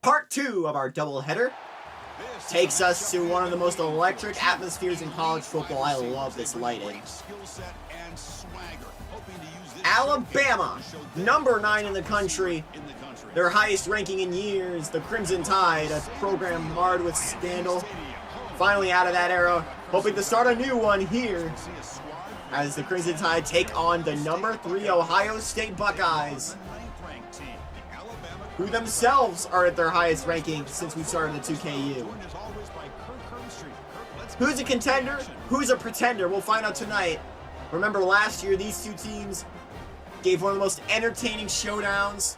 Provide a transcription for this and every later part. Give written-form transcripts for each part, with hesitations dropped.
Part 2 of our doubleheader takes us to one of the most electric atmospheres in college football. I love this lighting. Alabama, number 9 in the country, their highest ranking in years. The Crimson Tide, a program marred with scandal, finally out of that era, hoping to start a new one here as the Crimson Tide take on the number 3 Ohio State Buckeyes, who themselves are at their highest ranking since we started the 2KU. Who's a contender? Who's a pretender? We'll find out tonight. Remember last year, these two teams gave one of the most entertaining showdowns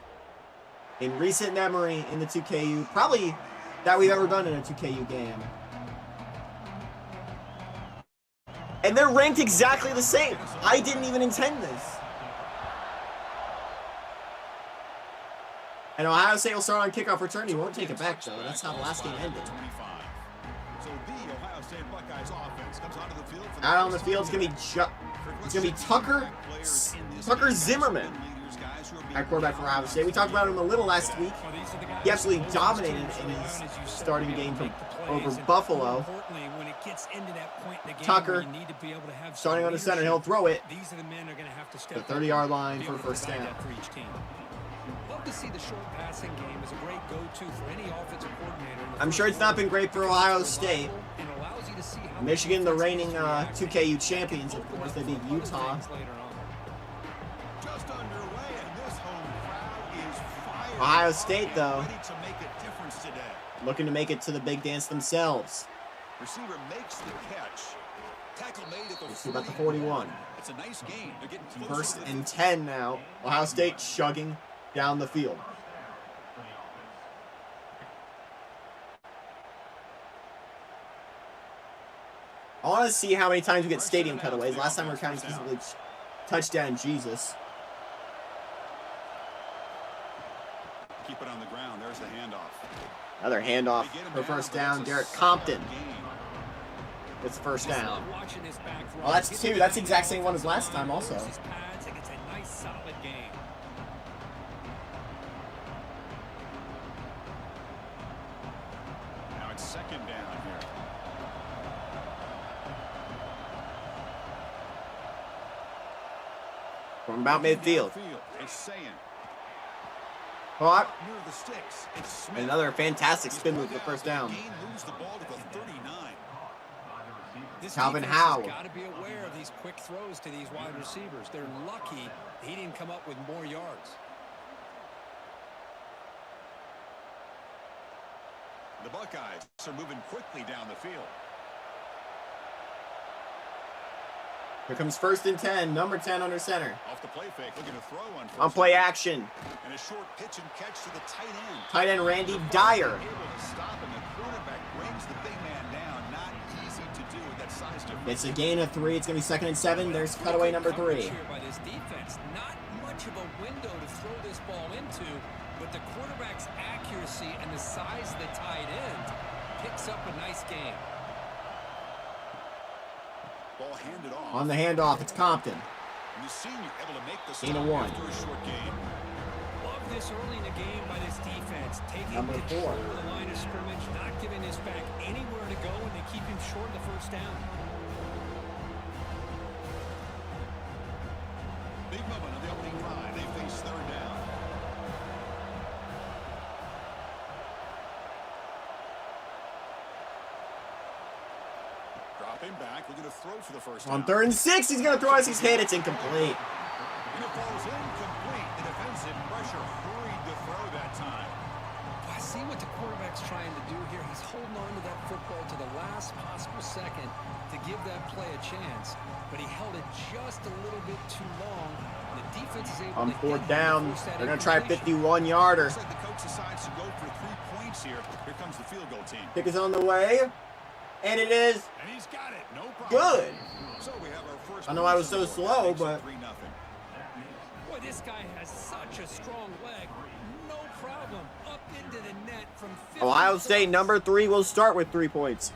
in recent memory in the 2KU, probably that we've ever done in a 2KU game. And they're ranked exactly the same. I didn't even intend this. And Ohio State will start on kickoff return. He won't take it back, though. That's how the last game ended. Out on the field, it's gonna be Tucker Zimmerman at quarterback for Ohio State. We talked about him a little last week. He absolutely dominated in his starting game over Buffalo. Tucker starting on the center. He'll throw it to the 30-yard line for a first down. To see the short passing game is a great go-to for any offensive coordinator. I'm sure it's not been great for Ohio State. Michigan, the reigning 2KU champions, of course, they beat Utah. Ohio State, though, looking to make it to the big dance themselves. Receiver makes the catch. Tackle made at the Let's see about the 41. It's a nice game. They're getting First and 10 now. Ohio State chugging down the field. I want to see how many times we get stadium cutaways. Last time we were counting specifically touchdown Jesus. Keep it on the ground. There's the handoff. Another handoff for first down. Derek Compton. It's first down. Well, that's 2. That's the exact same one as last time also. Second down here. From about midfield. It's Caught. near the sticks. It's Another fantastic spin move for first down. Moves the ball to the 39. Calvin Howe. Got to be aware of these quick throws to these wide receivers. They're lucky he didn't come up with more yards. The Buckeyes are moving quickly down the field. Here comes first and 10. Number 10 under center. Off the play fake, looking to throw on play action. And a short pitch and catch to the tight end. Tight end Randy Dyer. Able to stop him. The quarterback brings the big man down. Not easy to do with that size difference. It's a gain of 3. It's going to be second and 7. There's cutaway number 3. By this defense, not much of a window to throw this ball into, but the quarterback's accuracy and the size of the tight end picks up a nice game. Ball handed off. On the handoff, it's Compton. And the senior able to make the Gain of 1. after a short game. Love this early in the game by this defense. Taking Number 4. control of the line of scrimmage, not giving his back anywhere to go, and they keep him short of the first down. Big moment of the opening drive. They face third down. Dropping back, looking to throw for the first On down. 3rd and 6, he's going to throw as he's hit. It's incomplete. And it falls incomplete. The defensive pressure hurried the throw that time. I see what the quarterback's trying to do here. He's holding on to that football to the last possible second to give that play a chance, but he held it just a little bit too long. And the defense is able On to 4th get down, force that they're going to try a incompletion. 51-yarder. Looks like the coach decides to go for 3 points here. Here comes the field goal team. Kick is on the way, and it is And he's got it. No problem. good. So we have our first I know I was so possession. slow, Makes it but 3-0. Boy, this guy has such a strong leg. No problem. Up into the net from 50 Ohio State, number 3, will start with 3 points.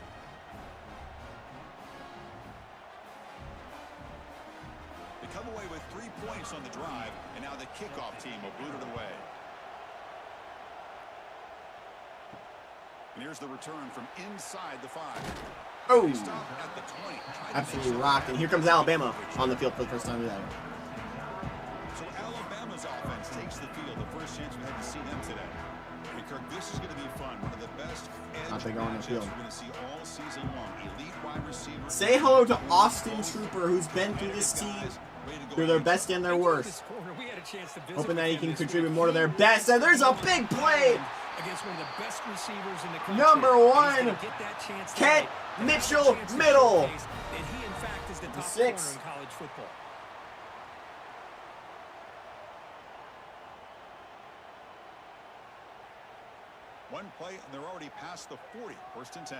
They come away with 3 points on the drive, and now the kickoff team will boot it away. And here's the return from inside the 5. Oh, They stop at the 20. absolutely rocked. And here comes Alabama on the field for the first time today. So Alabama's offense takes the field. The first chance we had to see them today. Hey, Kirk, this is going to be fun. One of the best edge They go on the matchups field. we're going to see all season long. Elite wide receiver. Say hello to Austin Trooper, who's been through this team through their best and their worst. Hoping that he can contribute more to their best. And there's a big play. Against one of the best receivers in the country. Number 1, Kent Mitchell, middle. And he, in fact, is the top 6. corner in college football. One play, and they're already past the 40. 1st and 10.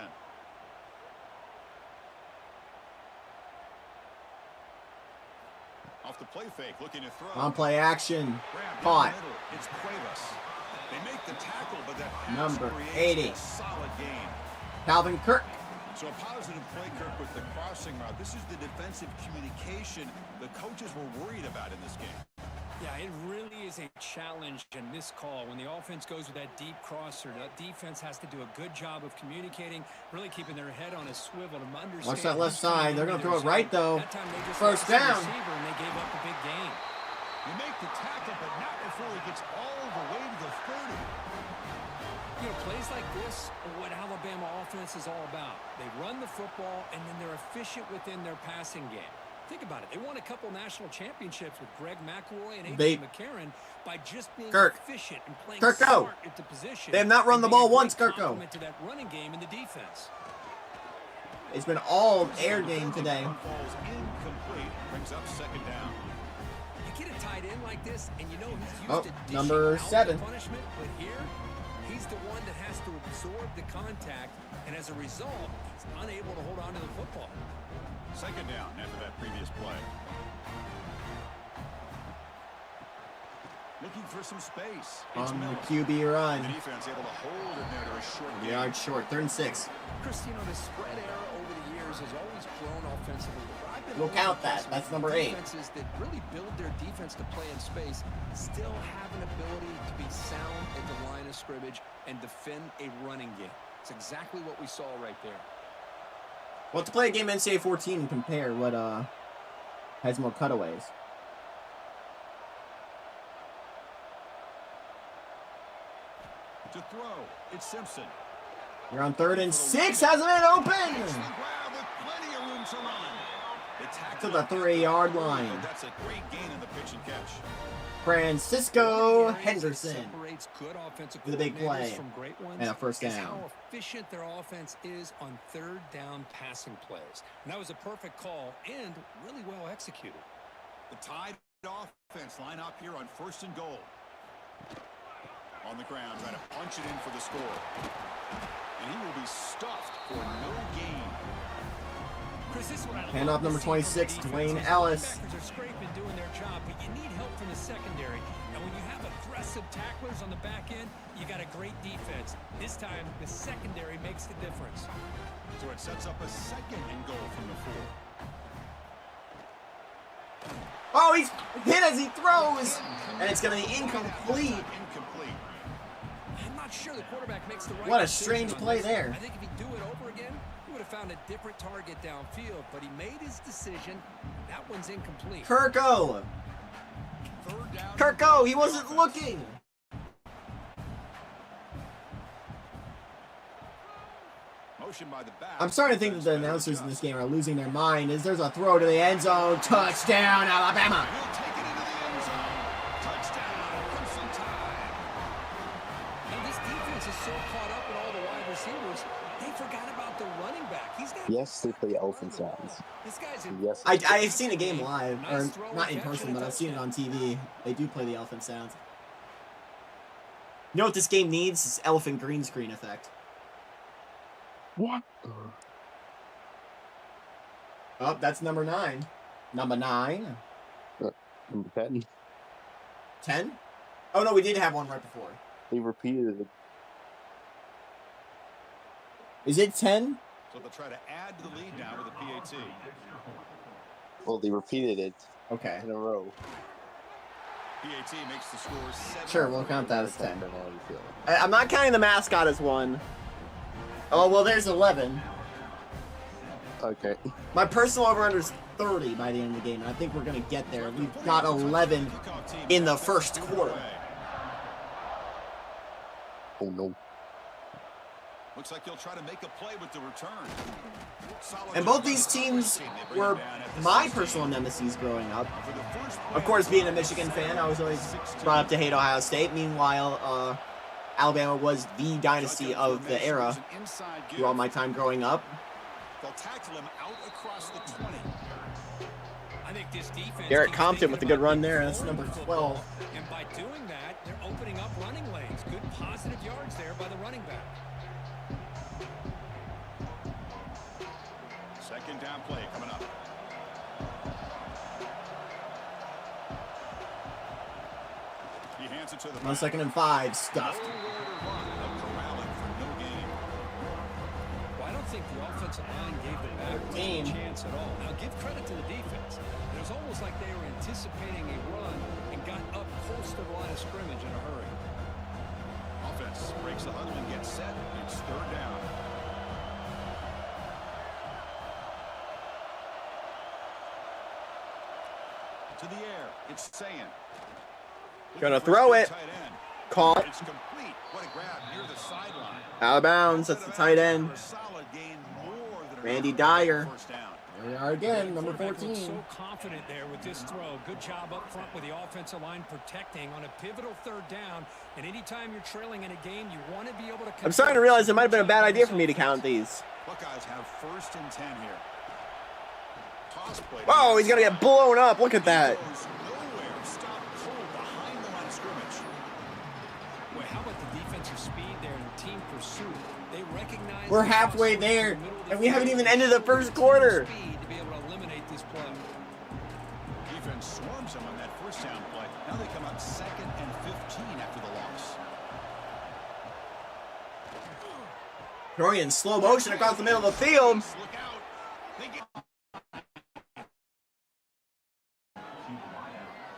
Off the play fake, looking to throw. On play action. Grab Caught. down the middle. It's Cuevas. They make the tackle, but that Number creates 80. a solid game. Calvin Kirk. So a positive play, Kirk, with the crossing route. This is the defensive communication the coaches were worried about in this game. Yeah, it really is a challenge in this call. When the offense goes with that deep crosser, that defense has to do a good job of communicating, really keeping their head on a swivel to understand. Watch that left side. They're going to throw it right, though. First down. And they gave up a big gain. You make the tackle, but not before he gets all the way to the 30. You know, plays like this are what Alabama offense is all about. They run the football, and then they're efficient within their passing game. Think about it. They won a couple national championships with Greg McElroy and A.J. McCarron by just being efficient and playing smart into position. They have not run the ball once, Kirko. To that running game in the defense. It's been all air game today. Falls incomplete, brings up 2nd down. You get a tight end like this, and you know he's used to dishing number out 7. the punishment, but here, he's the one that has to absorb the contact, and as a result, he's unable to hold on to the football. 2nd down after that previous play. Looking for some space. It's On the Miller. QB The run. defense able to hold it there to a short gain. Yard short. 3rd and 6. Chris, you know, the spread era over the years has always grown offensively. I've been We'll count that. That's number 8. Defenses that really build their defense to play in space still have an ability to be sound at the line of scrimmage and defend a running game. It's exactly what we saw right there. Well, to play a game NCAA 14 and compare what has more cutaways. To throw, it's Simpson. You're on 3rd and 6. Hasn't been open. Excellent grab with plenty of room to run. They tackle To the 3-yard line. That's a great gain in the pitch and catch. Francisco Henderson Separates good offensive with a big play coordinators from great ones and a 1st is down. how efficient their offense is on 3rd down passing plays. And that was a perfect call and really well executed. The Tide offense line up here on 1st and goal. On the ground, trying to punch it in for the score. And he will be stuffed for no gain. Chris, this is what I love. Handoff number 26, Dwayne Ellis. Linebackers are scraping, doing their job, but you need help from the secondary. And when you have aggressive tacklers on the back end, you got a great defense. This time, the secondary makes the difference. So it sets up a 2nd and goal from the 4. Oh, he's hit as he throws. And it's going to be incomplete. Incomplete. I'm not sure the quarterback makes the right What a decision strange on play this. there. I think if he'd do it over again, he would have found a different target downfield, but he made his decision. That one's incomplete. Kirko. 3rd down. Kirko, he wasn't looking. Motion by the back. I'm starting to think that the announcers in this game are losing their mind as there's a throw to the end zone. Touchdown, Alabama. He'll take it into the end zone. Touchdown, Crimson Tide. And this defense is so caught up in all the wide receivers, they forgot about the running back. He's got Yes, they play elephant sounds. this guy's in Yes. I've seen a game live, or not in person, but I've seen it on TV. They do play the elephant sounds. You know what this game needs? Is elephant green screen effect. What? Oh, that's number 9. Number 9. Number 10. 10? Oh, no, we did have one right before. They repeated it. Is it 10? So they'll try to add to the lead now with a PAT. Well, they repeated it Okay. in a row. PAT makes the score 7. Sure, we'll count that as 10. I don't know how you feel. I'm not counting the mascot as one. Oh, well, there's 11. Okay. My personal over-under is 30 by the end of the game, and I think we're going to get there. We've got 11 in the first quarter. Oh, no. Looks like he'll try to make a play with the return. And both these teams were my personal nemesis growing up. Of course, being a Michigan fan, I was always brought up to hate Ohio State. Meanwhile, Alabama was the dynasty of the era through all my time growing up. They'll tackle him out across the 20. I think this defense Garrett Compton with a good run there. That's number 12. And by doing that, they're opening up running lanes. Good positive yards there by the running back. Second down play coming up. He hands it to the 1 second and 5. Stuffed. Well, I don't think the offensive line gave the back a chance at all. Now, give credit to the defense. It was almost like they were anticipating a run and got up close to the line of scrimmage in a hurry. Offense breaks the huddle and gets set. It's third down. To the air. It's Sayan. Gonna throw it. Caught. It's complete. What a grab near the sideline. Out of bounds. That's the tight end. Solid gain, more than Randy Dyer. first down. There we are again, number Quarterback 14. looked so confident there with this throw. Good job up front with the offensive line protecting on a pivotal third down. And anytime you're trailing in a game, you want to be able to. I'm starting to realize it might have been a bad idea for me to count these. Buckeyes have first and 10 here. Toss play. Whoa, he's gonna get blown up. Look at that. Goes nowhere. Stop cold behind the line of scrimmage. Well, how about the defensive speed there and team pursuit? They recognize We're halfway there, and we haven't even ended the first quarter. Speed to be able to eliminate this play. Defense swarms him on that first down play. Now they come up second and 15 after the loss. Throwing in slow motion across the middle of the field. Look out. They get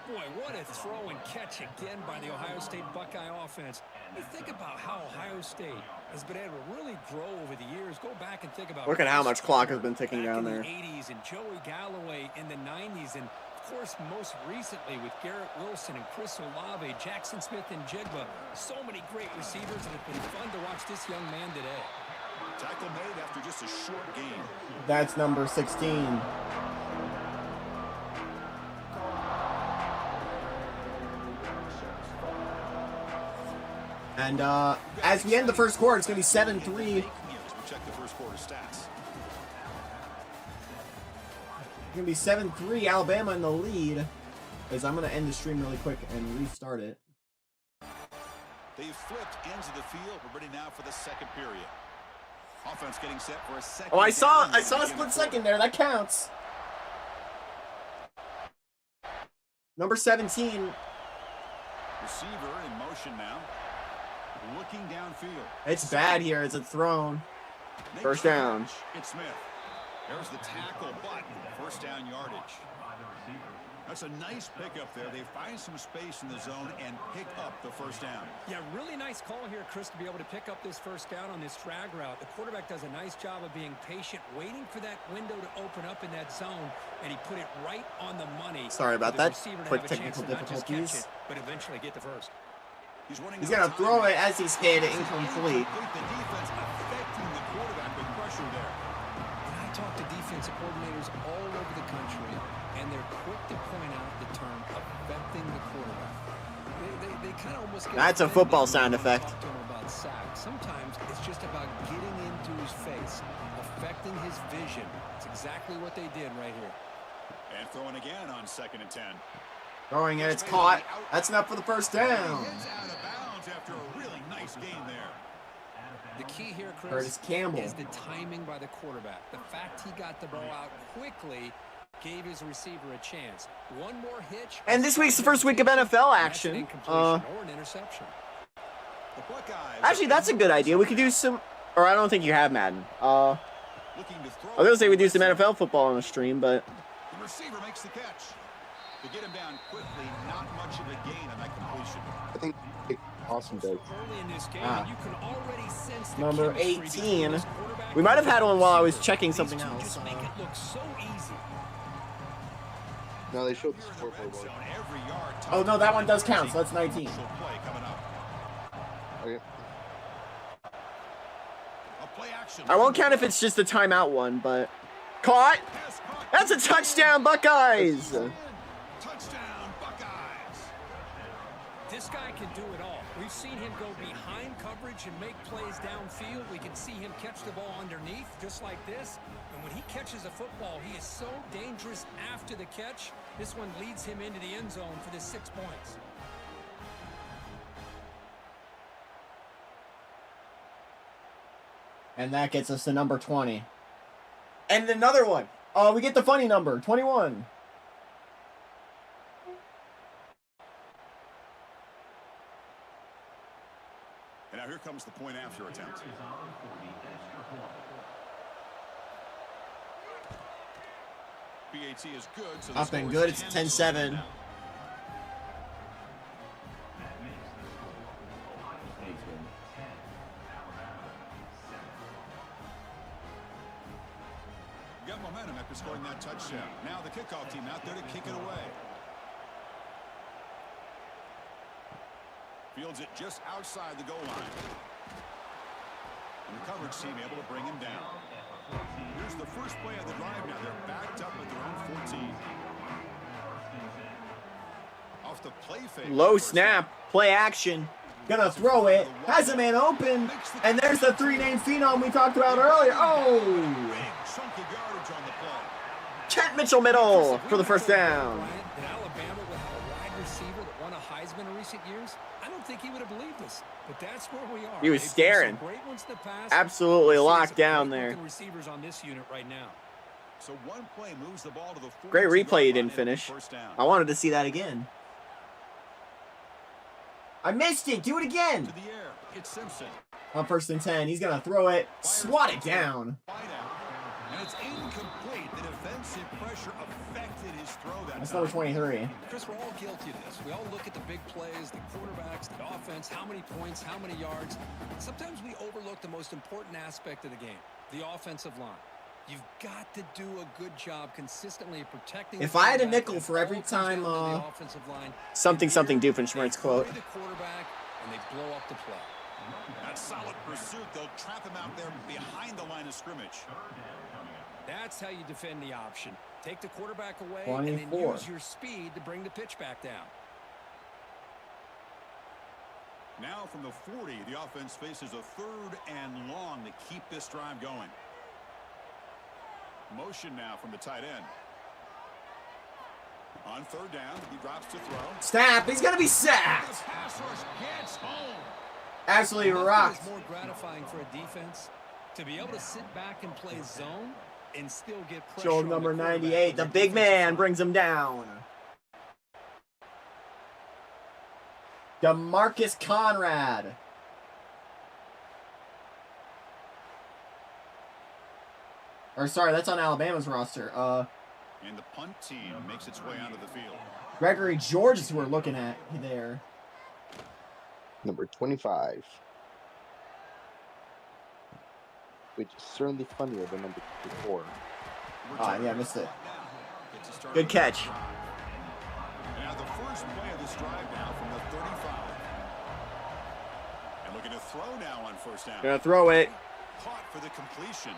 Boy, what a throw and catch again by the Ohio State Buckeye offense. You think about how Ohio State has been able to really grow over the years. Go back and think about. Look at how much clock has been ticking down there. Back in the 80s and Joey Galloway in the 90s, and of course most recently with Garrett Wilson and Chris Olave, Jackson Smith and Jigba. So many great receivers, and it's been fun to watch this young man today. tackle made after just a short game. That's number 16. And as we end the first quarter, it's going to be 7-3. We check the first quarter stats. It's going to be 7-3, Alabama in the lead. As I'm going to end the stream really quick and restart it. They've flipped ends of the field. We're ready now for the second period. Offense getting set for a second. Oh, I saw a split second there. That counts. Number 17. Receiver in motion now. Looking downfield. It's bad here. It's a thrown. First down. It's Smith. There's the tackle, but first down yardage. That's a nice pickup there. They find some space in the zone and pick up the first down. Yeah, really nice call here, Chris, to be able to pick up this first down on this drag route. The quarterback does a nice job of being patient, waiting for that window to open up in that zone, and he put it right on the money. Sorry about that. Quick Technical technical difficulties. But eventually get the first. He's going to throw it as he's hit incomplete. The defense affecting the quarterback with pressure there. And I talk to defensive coordinators all over the country, and they're quick to point out the term affecting the quarterback. They kind of almost get That's a football sound effect. Talk to him about sacks. Sometimes it's just about getting into his face, affecting his vision. It's exactly what they did right here. And throwing again on second and 10. Throwing and it's caught. That's enough for the first down. Heads out of bounds after a really nice game there. The key here, Chris, Curtis Campbell. is the timing by the quarterback. The fact he got the ball out quickly gave his receiver a chance. One more hitch. And this week's the first week of NFL action. Or an interception. The Buckeyes Actually, that's a good idea. We could do some, or I don't think you have Madden. I looking to throw. was going to say we do some NFL football on the stream, but The receiver makes the catch. To get him down quickly, not much of a gain on that completion. I think awesome day. Early in this game, Ah. and you can already sense Number 18. We might have had one while I was checking something else. Just make it look so easy. No, they showed the scoreboard. Oh, no, that one does count, so that's 19. Okay. I won't count if it's just a timeout one, but... Caught! That's a touchdown, Buckeyes! Touchdown, Buckeyes! This guy can do it all. We've seen him go behind coverage and make plays downfield. We can see him catch the ball underneath, just like this. And when he catches a football, he is so dangerous after the catch. This one leads him into the end zone for the 6 points. And that gets us to number 20. And another one. We get the funny number, 21. And now here comes the point after attempt. BAT is good. So Up and good. It's 10-7. Got momentum after scoring that touchdown. Now the kickoff team out there to kick it away. Fields it just outside the goal line. And the coverage team able to bring him down. Here's the first play of the drive now. They're backed up at their own 14. Off the play fake. Low snap. Play action. Gonna throw it. Has a man open. And there's the three-name phenom we talked about earlier. Oh! Chunky yardage on the play. Kent Mitchell middle for the first down. That Alabama would have a wide receiver that won a Heisman in recent years? I don't think he would have believed this, but that's where we are. He was They've staring. some great ones in the past. Absolutely We'll see locked some down great there. looking receivers on this unit right now. So one play moves the ball to the 40. Great replay you didn't finish. I wanted to see that again. I missed it. Do it again. To the air. It's Simpson. On 1st and 10. He's going to throw it. Swat it down. Wide out. And it's incomplete. The defensive pressure affected his throw that That's time. number 23. Chris, we're all guilty of this. We all look at the big plays, the quarterbacks, the offense, how many points, how many yards. Sometimes we overlook the most important aspect of the game, the offensive line. You've got to do a good job consistently of protecting. If I had a nickel for every time something Doofenshmirtz quote. The quarterback, and they blow up the play. That solid pursuit. They'll trap him out there behind the line of scrimmage. That's how you defend the option. Take the quarterback away 24. and then use your speed to bring the pitch back down. Now from the 40, the offense faces a 3rd and long to keep this drive going. Motion now from the tight end. On 3rd down, he drops to throw. Snap. He's going to be sacked. The pass rush gets home. Absolutely Nothing rocked. is more gratifying for a defense to be able to sit back and play zone and still get pressure. Show on number the quarterback 98. with The their big defensive man front. brings him down. DeMarcus Conrad. Or sorry, that's on Alabama's roster. And the punt team makes its way onto the field. Gregory George is who we're looking at there. Number 25. Which is certainly funnier than number 24. Oh, yeah, missed it. Gets a start Good on the catch. drive. And now the first play of this drive now from the 35. And looking to throw now on 1st down. Gonna throw it. Caught for the completion.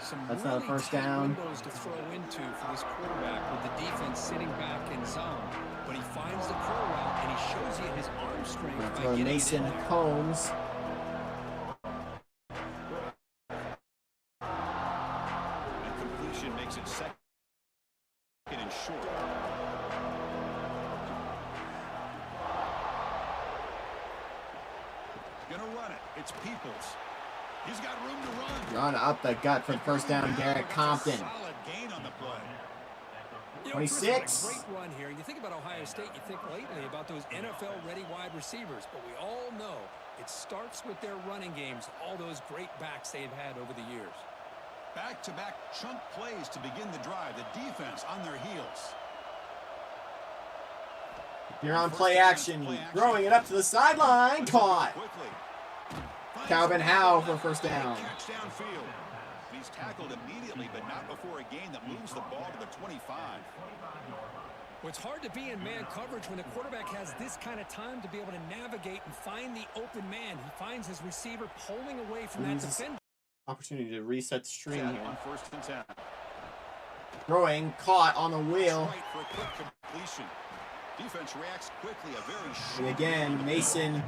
Some That's not a really first tight down. windows to throw into for this quarterback with the defense sitting back in zone. But he finds the curl route and he shows you his arm strength by Throw getting Mason it in there. Combs. And completion makes it 2nd and short. Gonna run it. It's Peoples. He's got room to run. Run up the gut for the 1st down, Garrett Compton. Solid gain on the play. You know, 26. Chris, a great run here. You think about Ohio State, you think lately about those NFL-ready wide receivers, but we all know it starts with their running games, all those great backs they've had over the years. Back-to-back chunk plays to begin the drive. The defense on their heels. You're on play action. Throwing it up to the sideline. Caught. Quickly. Calvin Howe for first down. Catch downfield. He's tackled immediately, but not before a gain that moves the ball to the 25. Well, it's hard to be in man coverage when the quarterback has this kind of time to be able to navigate and find the open man. He finds his receiver pulling away from that defender. Opportunity to reset the stream here. On 1st and 10. Throwing, caught on the wheel. Right for a quick completion. Defense reacts quickly. A very And again, Mason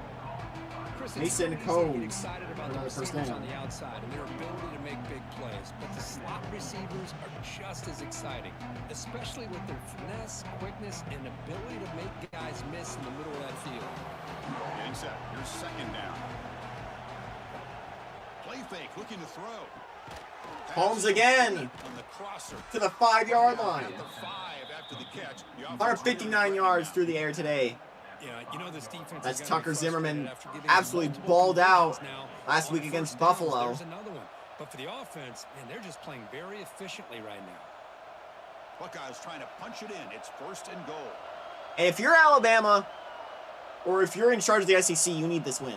Combs. Another first down. on the outside and their ability to make big plays, but the slot receivers are just as exciting, especially with their finesse, quickness, and ability to make guys miss in the middle of that field. getting set. Here's 2nd down. Play fake, looking to throw. Holmes again On the crosser. to the 5-yard line. At the 5 after the catch. The offense 159 yards through the air today. Yeah, you know this defense. That's has gotta be Tucker Zimmerman frustrated after giving absolutely multiple balled out completions now. last week On against first downs, Buffalo. There's another one. But for the offense, man, they're just playing very efficiently right now. Buckeyes trying to punch it in. It's 1st and goal. And if you're Alabama, or if you're in charge of the SEC, you need this win.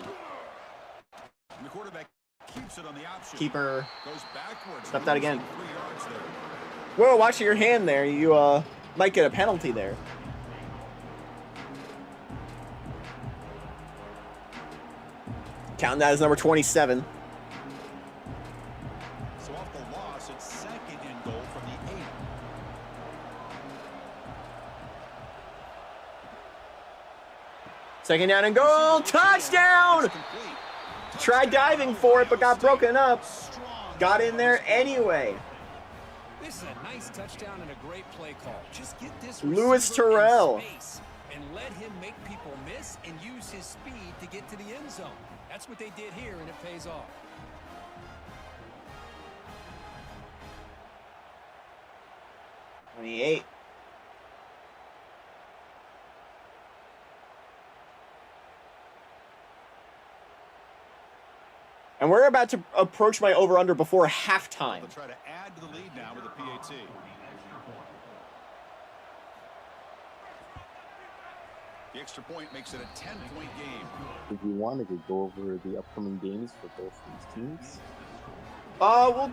And the quarterback keeps it on the option. Keeper. Goes backwards. Step that again. 3 yards there. Whoa, watch your hand there. You might get a penalty there. Counting that as number 27. So off the loss, it's 2nd and goal from the 8. Second down and goal. Touchdown! Tried diving for it, but got broken up. Got in there anyway. This is a nice touchdown and a great play call. Just get this Louis receiver in Terrell. space and let him make people miss and use his speed to get to the end zone. That's what they did here, and it pays off. $28. And we're about to approach my over-under before halftime. They'll try to add to the lead now with a PAT. The extra point makes it a 10-point game. If you wanted to go over the upcoming games for both these teams, We'll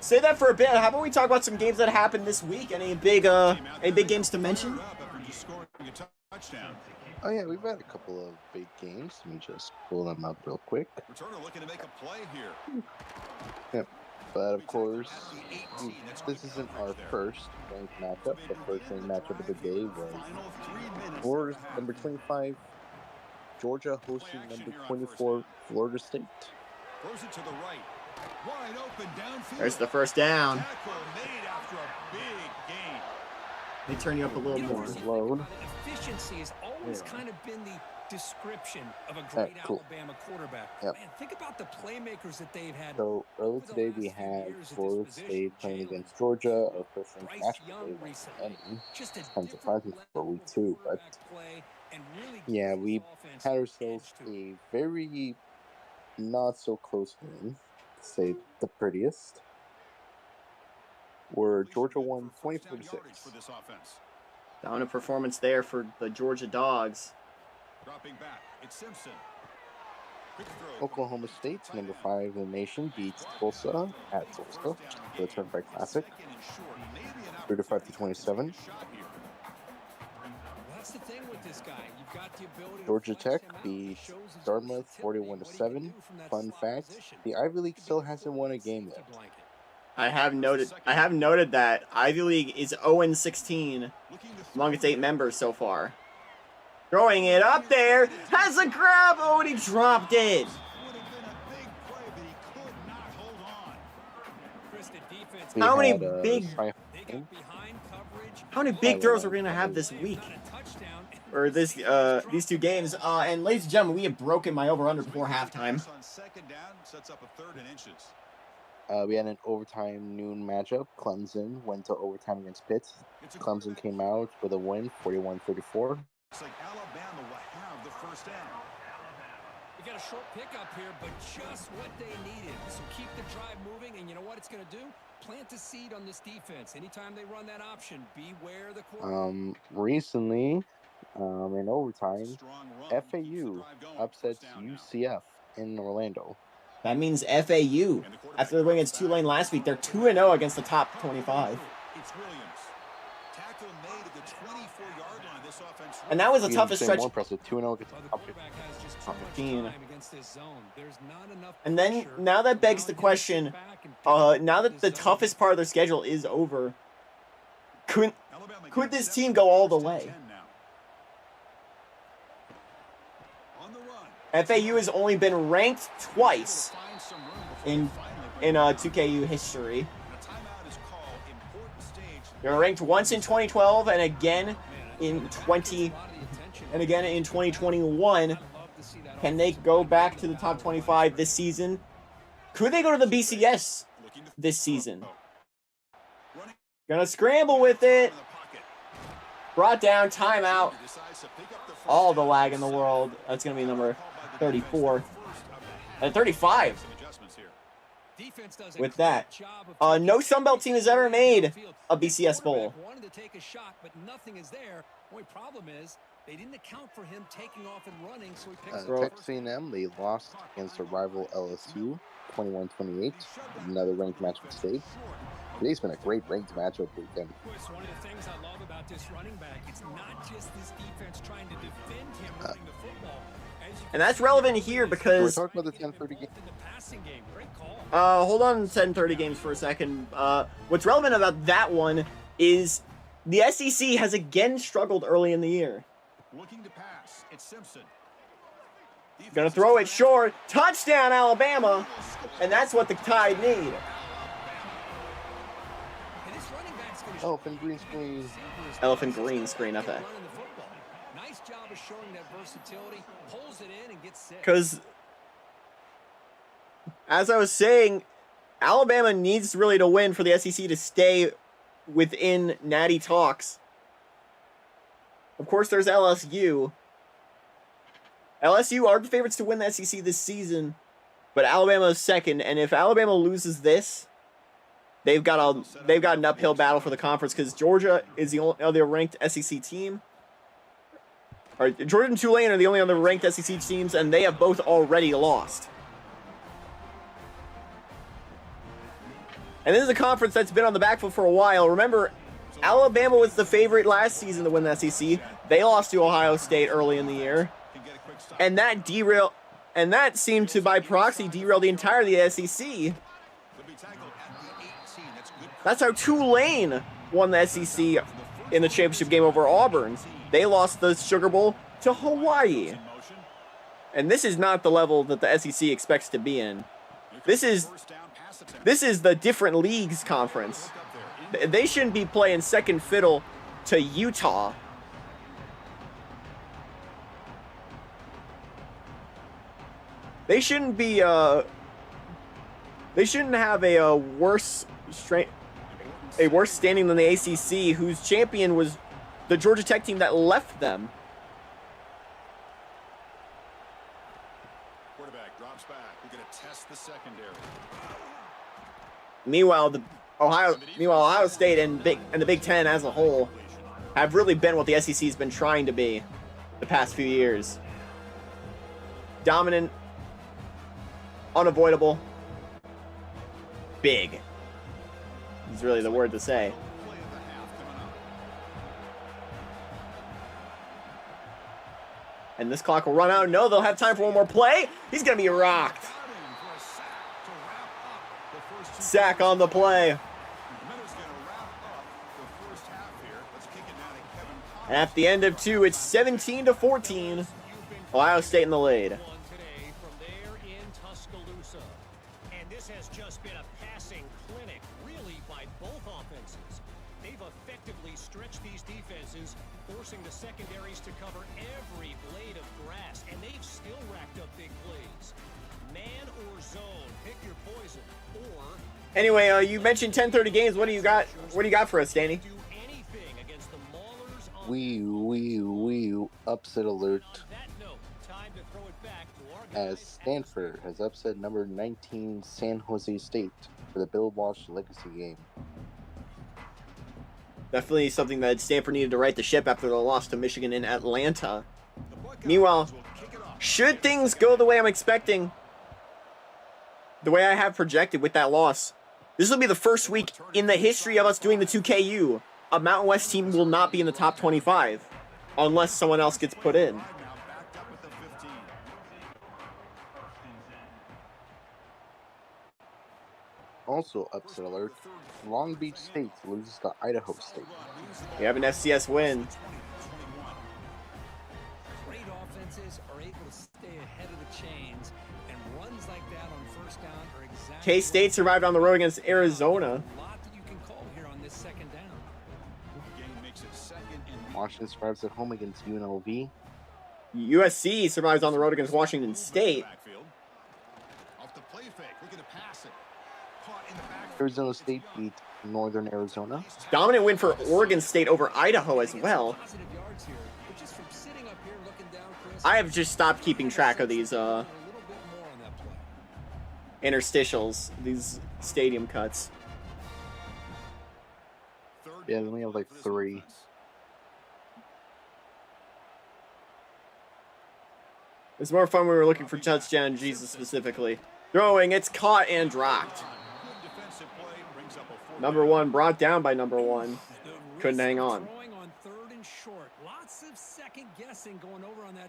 say that for a bit. How about we talk about some games that happened this week? Any big games to mention? Fired up after just scoring a touchdown. oh yeah, we've had a couple of big games. Let me just pull them up real quick. Returner looking to make a play here. Yep. But of course, this isn't our first ranked matchup. The first ranked matchup of the day was Final 3 minutes. for number 25, Georgia hosting number 24, Florida State. Throws it to the right. Wide open downfield. There's the first down. Tackle made after a big gain. Let me turn you up a little You know, more. Chris, Load. efficiency has always Yeah. kind of been the description of a great Alright, cool. Alabama quarterback. Yep. Man, think about the playmakers that they've had. So earlier today we had Florida State playing against Georgia, our first ranked Bryce matchup Young today. recently. Any. Just a Kind of surprising for week 2, but play and really yeah, gives we the offense had an ourselves edge to it. a very not so close game, to say the prettiest, where Georgia won 24 to 6. For this offense. Dominant performance there for the Georgia Dogs. Dropping back. It's Simpson. Quick throw. Oklahoma State, number 5 in the nation, beats Tulsa at Tulsa for the Turnpike Classic, 35 to 27. That's the thing with this guy. You've got the ability to Georgia flex Tech him out. beats Shows his Dartmouth versatility, 41 to what he can 7. do from that Fun slot fact: position. the Ivy League Could be still the hasn't won a full game safety yet. blanket. I have noted that Ivy League is 0-16 among its 8 members so far. Throwing it up there, has a grab. Oh, and he dropped it. Would have been a big play, but he could not hold on. Chris, the defense, We How many had, big- five- they got behind coverage. How many big throws are we gonna have this week, Got a touchdown. or these 2 games? And ladies and gentlemen, we have broken my over/under before halftime. On 2nd down, sets up a 3rd and inches. we had an overtime noon matchup. Clemson went to overtime against Pitt. Clemson came out with a win, 41-34. Looks like Alabama will have the first down. We got a short pickup here, but just what they needed. So keep the drive moving, and you know what it's going to do? Plant a seed on this defense. Anytime they run that option, beware the quarterback. Recently, in overtime, Strong run keeps the FAU drive going. upsets First down now. UCF in Orlando. That means FAU, after the win against Tulane last week, they're 2-0 against the top 25. It's Williams. Tackle made at the 24-yard line. This offense. And that was the toughest stretch. More impressive, 2-0 against Well, the the top quarterback has just too 15. much time against this zone. There's not enough And then, pressure. now that begs the Now he has to question, sit back and pick up now that this the zone. toughest part of their schedule is over, could Alabama this gets team set go for all the first and way? 10 now. On the run. FAU has only been ranked twice Find some room before in they finally break 2KU history. And a timeout is called. Important stage. They were ranked once in 2012 and again Man, in that 20 gets a lot of the attention. and again in 2021. I'd love to see that Can they offensive go line back get to the the top power 25 punch this season? Could they go to the BCS Looking to this season? running Gonna scramble with it. in the pocket. Brought down, timeout. Decides to pick up the first All the down. lag in the world. That's gonna be number Called by the 34 defense, the first of the half. and 35. Some adjustments here. With with that, that, no Sunbelt team has ever made a BCS bowl. Wanted to take a shot, but nothing is there. Only problem is they didn't account for him taking off and running, so he picks up Texas A&M, they lost against their rival LSU, 21-28. Another ranked matchup today. Today's been a great ranked matchup weekend. It's one of the things I love about this running back. It's not just this defense trying to defend him running the football. And that's relevant here We're because talking about the 10:30 game. in the passing game. Great call. hold on 10:30 games for a second. What's relevant about that one is the SEC has again struggled early in the year. Looking to pass. It's Simpson. Gonna throw it short. Touchdown, Alabama. And that's what the Tide need. And this running back's gonna Elephant green screen. Elephant green screen, not that. running the football. Nice job of showing that versatility. Pulls it in and gets six. Because, as I was saying, Alabama needs really to win for the SEC to stay within Natty talks. Of course, there's LSU. LSU are the favorites to win the SEC this season, but Alabama is second. And if Alabama loses this, they've got an uphill battle for the conference because Georgia is the only other ranked SEC team. Or Georgia and Tulane are the only other ranked SEC teams, and they have both already lost. And this is a conference that's been on the back foot for a while. Remember, Alabama was the favorite last season to win the SEC. They lost to Ohio State early in the year. And that seemed to, by proxy, derail the entirety of the SEC. That's how Tulane won the SEC in the championship game over Auburn. They lost the Sugar Bowl to Hawaii. And this is not the level that the SEC expects to be in. This is the different leagues conference. They shouldn't be playing second fiddle to Utah. They shouldn't be they shouldn't have a worse standing than the ACC, whose champion was the Georgia Tech team that left them. Quarterback drops back. We're going to test the secondary. Meanwhile, Ohio State and the Big Ten as a whole have really been what the SEC has been trying to be the past few years. Dominant, unavoidable, big. Is really the word to say. Play of the half coming up. And this clock will run out. No, they'll have time for one more play. He's going to be rocked. Got in for a sack to wrap up the first two Sack on the play. The Minutes going to wrap up the first half here. Let's kick it down to Kevin Collins. And at the end of two, it's 17-14. Ohio State in the lead. Today from there in Tuscaloosa. And this has just been a passing clinic, really, by both offenses. They've effectively stretched these defenses, forcing the secondaries to cover every blade of grass, and they've still racked up big plays. Man or zone, pick your poison. Or Anyway, you mentioned 10:30 games. What do you got? What do you got for us, Danny? do anything against the Maulers on Wee upset alert that note. Time to throw it back to our as Stanford has upset number 19 San Jose State for the Bill Walsh Legacy game. Definitely something that Stanford needed to right the ship after the loss to Michigan in Atlanta. The Buckeyes Meanwhile, will kick it off. should things go the way I'm expecting, the way I have projected with that loss, this will be the first week in the history of us doing the 2KU. A Mountain West team will not be in the top 25 unless someone else gets put in. Also, upset alert. Long Beach State loses to Idaho State. We have an FCS win. Great offenses are able to stay ahead of the chains, and runs like that on first down are exactly. K-State survived on the road against Arizona. A lot that you can call here on this second down. Washington survives at home against UNLV. USC survives on the road against Washington State. Arizona State beat Northern Arizona. Dominant win for Oregon State over Idaho as well. I have just stopped keeping track of these interstitials, these stadium cuts. Yeah, they only have like 3. It's more fun when we were looking for touchdown Jesus specifically. Throwing, it's caught and dropped. Number 1 brought down by number 1. Couldn't hang on.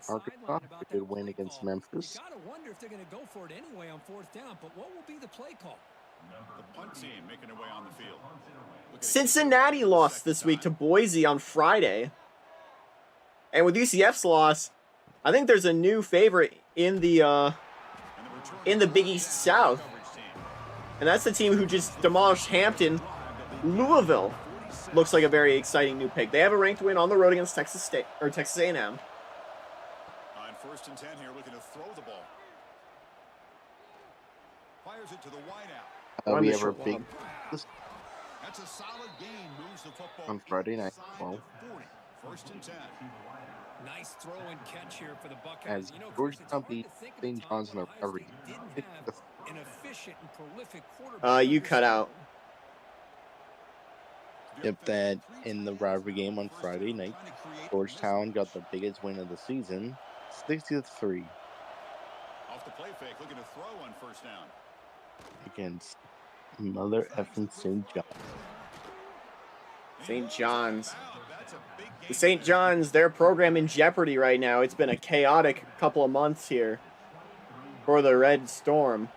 Arkansas, a good win against Memphis. Gotta wonder if they're going to go for it anyway on fourth down, but what will be the play call? The punt team making their way on the field. Cincinnati lost this week to Boise on Friday. And with UCF's loss, I think there's a new favorite in the Big East South. And that's the team who just demolished Hampton. Louisville looks like a very exciting new pick. They have a ranked win on the road against Texas State or Texas A&M. On first and 10 here, looking to throw the ball. Fires it to the wideout. We have our big That's a solid gain. Moves the football on Friday night. Well, first and 10. Nice throw and catch here for the Buckeyes. as Georgetown beat St. John's in the recovery. An efficient and prolific quarterback. You cut out. Yep, that in the rivalry game on Friday night, Georgetown got the biggest win of the season, 60-3 Off the play fake, looking to throw on first down. against Mother effing St. John's. St. John's. The St. John's, their program in jeopardy right now. It's been a chaotic couple of months here for the Red Storm.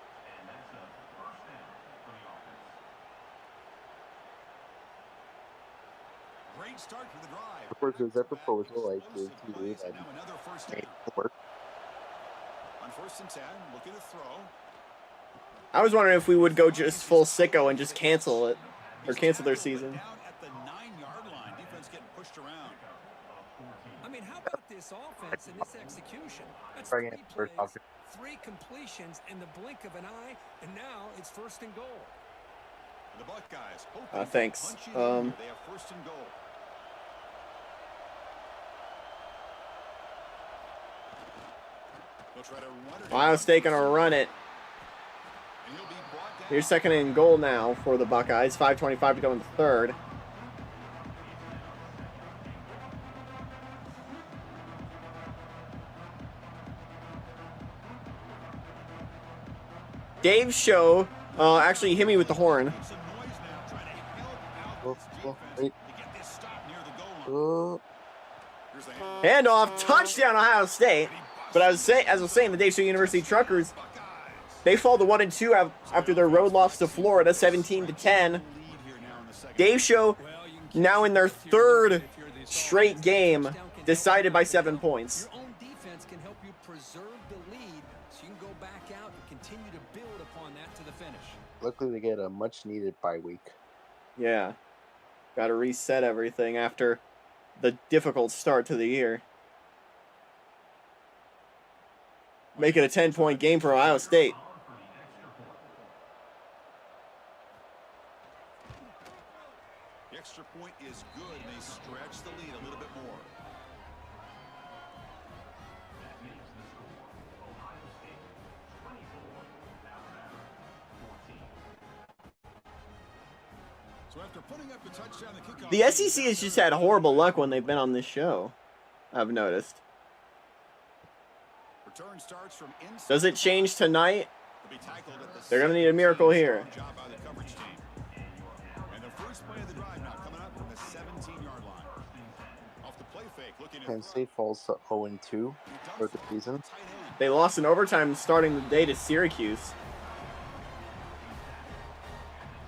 Great start to the drive. Of course, there's that proposal I gave to you that Now another first made down. work. On first and 10, looking to throw. I was wondering if we would go just full sicko and just cancel it. Or cancel their season. Down at the 9-yard line. Defense getting pushed around. I mean, how about this offense and this execution? That's Bring 3 it first plays, off. 3 completions in the blink of an eye, and now it's first and goal. The Buckeyes hoping Thanks. to punch it in. They have first and goal. They'll try to run it. Ohio State gonna run it. And he'll be brought down. Here's second and goal now for the Buckeyes. 5:25 to go in the third. Dave's show actually hit me with the horn. Make some noise now, trying to help out Oh, this oh, defense wait. to get this stop near the goal line. Oh, Here's the hand. Handoff, touchdown Ohio State. But as I was saying, the Dave State University Truckers, they fall to 1-2 after their road loss to Florida, 17-10. Lead here now in the second. Dave Show now in their third straight game, decided by 7 points. Your own defense can help you preserve the lead, so you can go back out and continue to build upon that to the finish. luckily they get a much needed bye week. Yeah. Got to reset everything after the difficult start to the year. Make it a 10-point game for Ohio State. The extra point is good, and they stretch the lead a little bit more. So after putting up the touchdown, the kickoff. The SEC has just had horrible luck when they've been on this show, I've noticed. Return starts from inside. Does it change tonight They're going to need a miracle here. Job by the coverage team. And the first play of the drive now coming up from the 17-yard line. Off the play fake, looking Penn State falls to 0-2 for the season. They lost in overtime starting the day to Syracuse.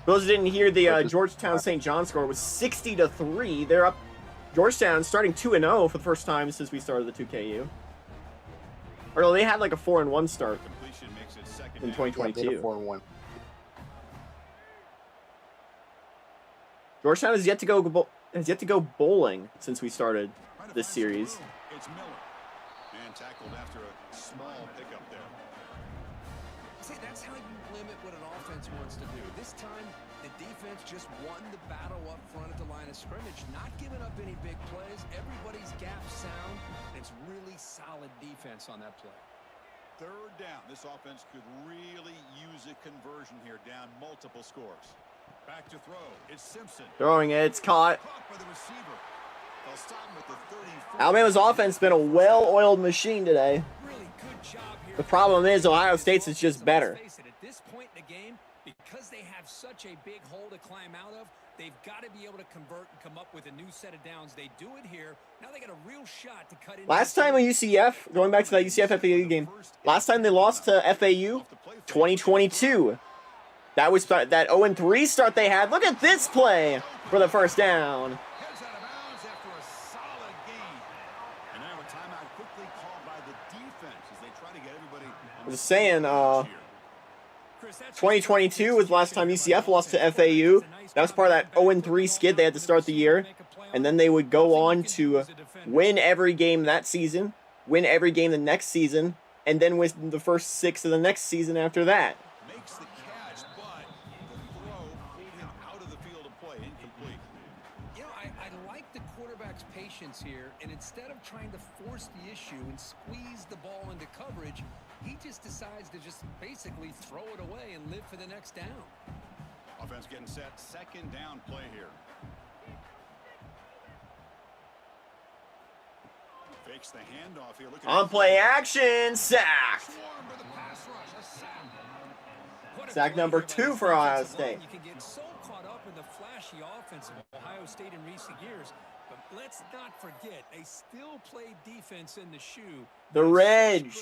For those who didn't hear, the Georgetown St. John score was 60-3. They're up. Georgetown starting 2-0 for the first time since we started the 2KU. Or no, they had like a 4-1 start in 2022. Yeah, 4-1. Georgetown has yet to go bowling since we started this series. It's Miller. And tackled after a small pickup there. See, that's how you limit what an offense wants to do. This time, the defense just won the battle up front at the line of scrimmage, not giving up any big plays. Everybody's gap sound. It's really solid defense on that play. Third down. This offense could really use a conversion here, down multiple scores. Back to throw. It's Simpson. Throwing it. It's caught. Caught by the receiver. They'll stop him at the 34. Alabama's offense has been a well-oiled machine today. Really good job here. The problem is Ohio State's is just better. Face it, at this point in the game, because they have such a big hole to climb out of, they've got to be able to convert and come up with a new set of downs. They do it here. Now they got a real shot to cut in. Last time a UCF, going back to that UCF FAU game, last time they lost to FAU, 2022. That was that 0-3 start they had. Look at this play for the first down. Heads out of bounds after a solid gain. And now a timeout quickly called by the defense as they try to get everybody on I was saying, 2022 was the last time UCF lost to FAU. That was part of that 0-3 skid they had to start the year. And then they would go on to win every game that season, win every game the next season, and then win the first 6 of the next season after that. makes the catch, but the throw pulled him out of the field of play, incomplete. You know, I like the quarterback's patience here, and instead of trying to force the issue and squeeze the ball into coverage, he just decides to just basically throw it away and live for the next down. Offense getting set, second down play here. Fakes the handoff here. On play action, sacked. Sack number 2 for Ohio State. You can get so caught up in the flashy offense of Ohio State in recent years, but let's not forget, they still play defense in the shoe. The Reg,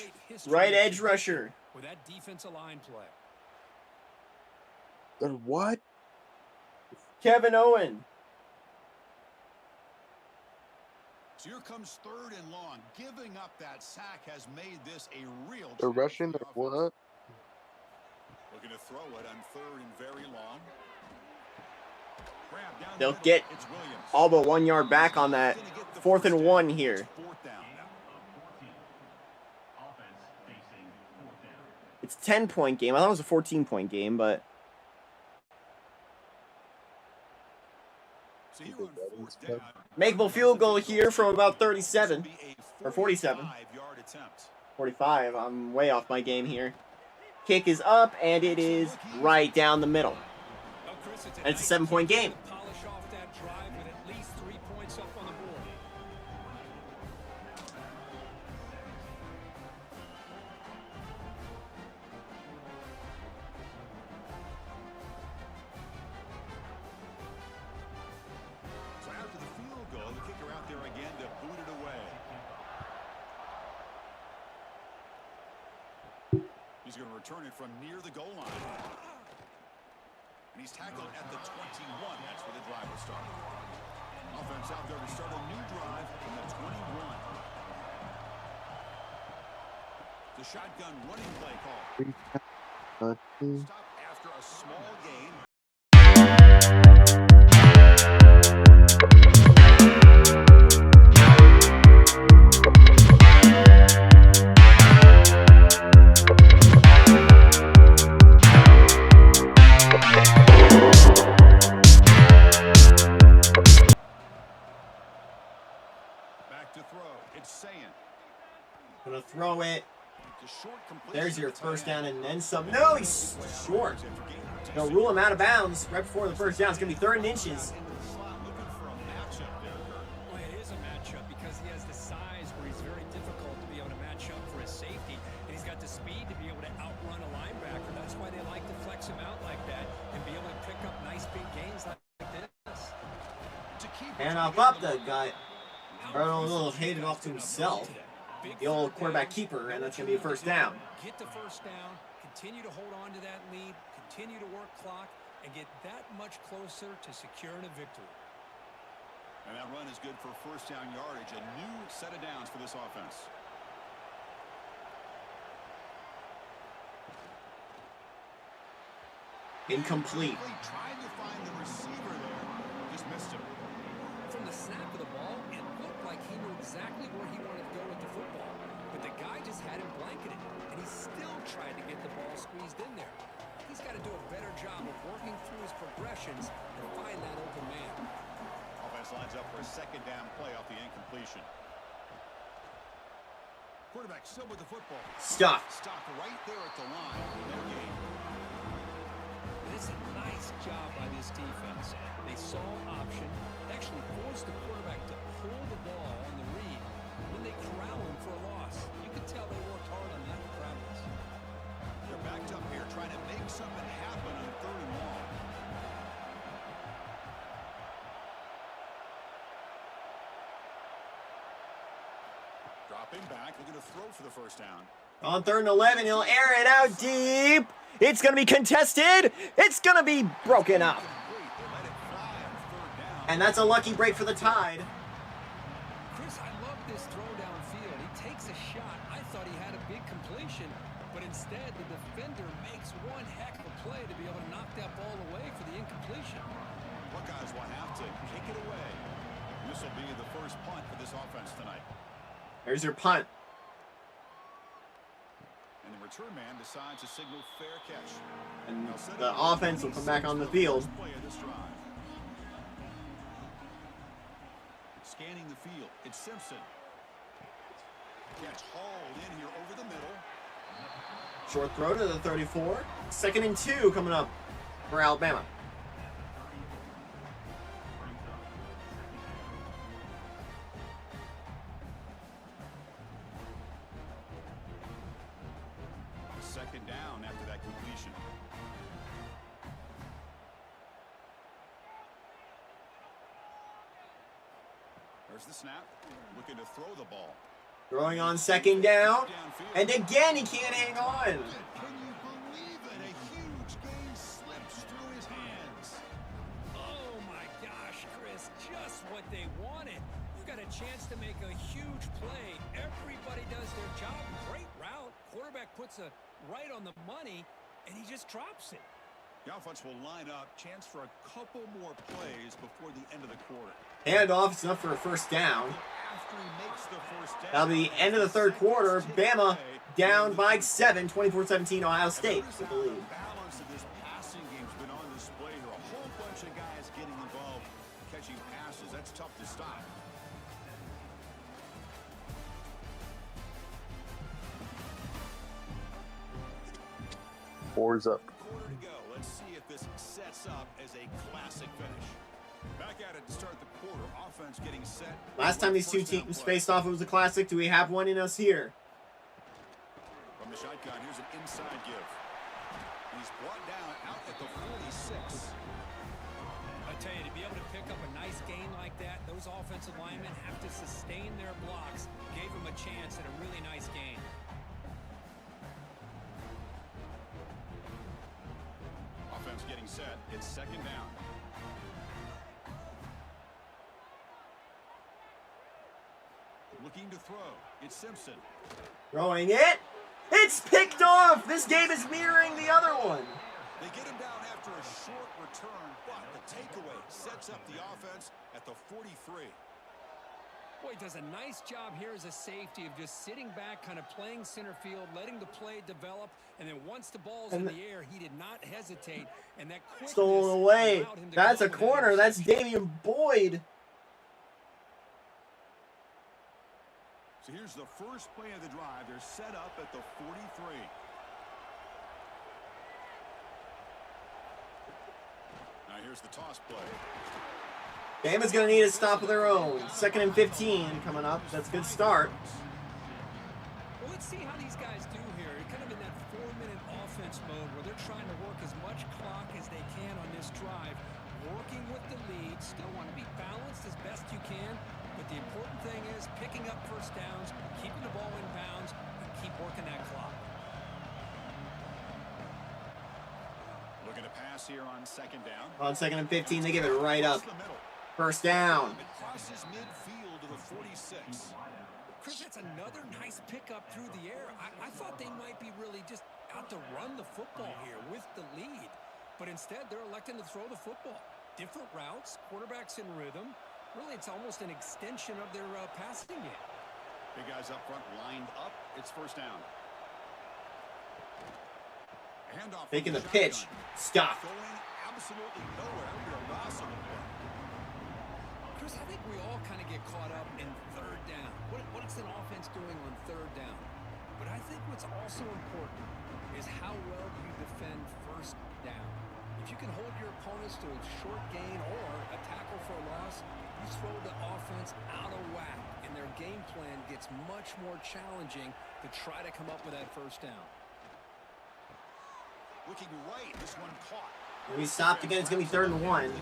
right edge rusher. With that defensive line play. What? Kevin Owen. So here comes third and long. Giving up that sack has made this a real The Russian, what? Looking to throw it on third and very long. Grab down They'll the middle. get It's Williams. all but 1 yard back on that 4th and 1 here. Fourth down. It's a 10-point game. I thought it was a 14-point game, but So here on fourth down, makeable field goal here from about 37 be a or 47. 45-yard attempt. 45. I'm way off my game here. Kick is up, and it is right down the middle. Well, Chris, And it's a 7-point game. Polish off that drive with at least 3 points up on the board. So after the field goal, the kicker out there again to boot it away. He's going to return it from near the goal line. And he's tackled at the 21. That's where the drive will start. Offense out there to start a new drive from the 21. The shotgun running play call. Stop after a small gain. Back to throw. It's saying. Gonna throw it. The short completion There's your of the first tight down end. and then some. No, he's short. They'll rule him out of bounds right before the first down. It's gonna be 3rd and inches. Looking for a matchup there, Kurt. Well, it is a matchup because he has the size where he's very difficult to be able to match up for his safety, and he's got the speed to be able to outrun a linebacker. And up the gut. Arnold a little handed off to himself. The old quarterback keeper, and that's going to be a first down. Get the first down, continue to hold on to that lead, continue to work clock, and get that much closer to securing a victory. And that run is good for first down yardage. A new set of downs for this offense. Incomplete. Trying to find the receiver there. Just missed him. From the snap of the ball, it looked like he knew exactly where he wanted to go with the football. But the guy just had him blanketed, and he still tried to get the ball squeezed in there. He's got to do a better job of working through his progressions and find that open man. Offense lines up for a second down play off the incompletion. Quarterback still with the football. Stuffed. Stopped right there at the line. No gain. It's a nice job by this defense. They saw option, actually forced the quarterback to pull the ball on the read, when they corral him for a loss. You can tell they worked hard on that in practice. They're backed up here trying to make something happen on 3rd and long. Dropping back, looking to throw for the first down. On 3rd and 11, he'll air it out deep. It's going to be contested. It's going to be broken up. And that's a lucky break for the Tide. Chris, I love this throw downfield. He takes a shot. I thought he had a big completion, but instead the defender makes one heck of a play to be able to knock that ball away for the incompletion. Buckeyes will have to kick it away. This will be the first punt for this offense tonight. There's your punt. And the return man decides to signal fair catch. And the offense will come back on the field. Play of this drive. Scanning the field, it's Simpson. Catch hauled in here over the middle. Short throw to the 34. 2nd and 2 coming up for Alabama. Second down after that completion. There's the snap. Looking to throw the ball. Throwing on 2nd down. And again, he can't hang on. Can you believe it? A huge gain slips through his hands. Oh my gosh, Chris, just what they wanted. You got a chance to make a huge play. Everybody does their job. Great route. Quarterback puts it right on the money, and he just drops it. The offense will line up. Chance for a couple more plays before the end of the quarter. Handoff, it's enough for a first down. After he makes the first down, That'll be the end of the 3rd quarter. Bama down by 7, 24-17 Ohio State with the lead. The balance of this passing game's been on display here. A whole bunch of guys getting involved, catching passes. That's tough to stop. Four's up. Quarter to go. Let's see if this sets up as a classic finish. Back at it to start the quarter. Offense getting set. Last time these two teams faced off, it was a classic. Do we have one in us here? From the shotgun, here's an inside give. He's brought down out at the 46. I tell you, to be able to pick up a nice gain like that, those offensive linemen have to sustain their blocks. Gave him a chance at a really nice gain. Offense getting set. It's 2nd down. Looking to throw. It's Simpson. Throwing it. It's picked off. This game is mirroring the other one. They get him down after a short return, but the takeaway sets up the offense at the 43. Boy, he does a nice job here as a safety of just sitting back, kind of playing center field, letting the play develop, and then once the ball's in the air, he did not hesitate, and that quickness Stolen away. allowed him to That's go a with corner. that That's interception. Damian Boyd. So here's the first play of the drive. They're set up at the 43. Now here's the toss play. Bama's going to need a stop of their own. 2nd and 15 coming up. That's a good start. Well, let's see how these guys do here. They're kind of in that 4-minute offense mode where they're trying to work as much clock as they can on this drive, working with the lead, still want to be balanced as best The important thing is picking up first downs, keeping the ball in bounds, and keep working that clock. Looking to pass here on second down. On 2nd and 15, they give it right up. First down. It crosses midfield to the 46. Chris, that's another nice pickup through the air. I thought they might be really just out to run the football here with the lead. But instead, they're electing to throw the football. Different routes, quarterbacks in rhythm. Really, it's almost an extension of their passing game. Big guys up front lined up. It's first down. Handoff. Taking the pitch. Stop. Going absolutely nowhere. Chris, I think we all kind of get caught up in third down. What's an offense doing on third down? But I think what's also important is how well you defend first down. If you can hold your opponents to a short gain or a tackle for a loss, you throw the offense out of whack, and their game plan gets much more challenging to try to come up with that first down. Looking right, this one caught. When we stopped again, it's going to be 3rd and 1.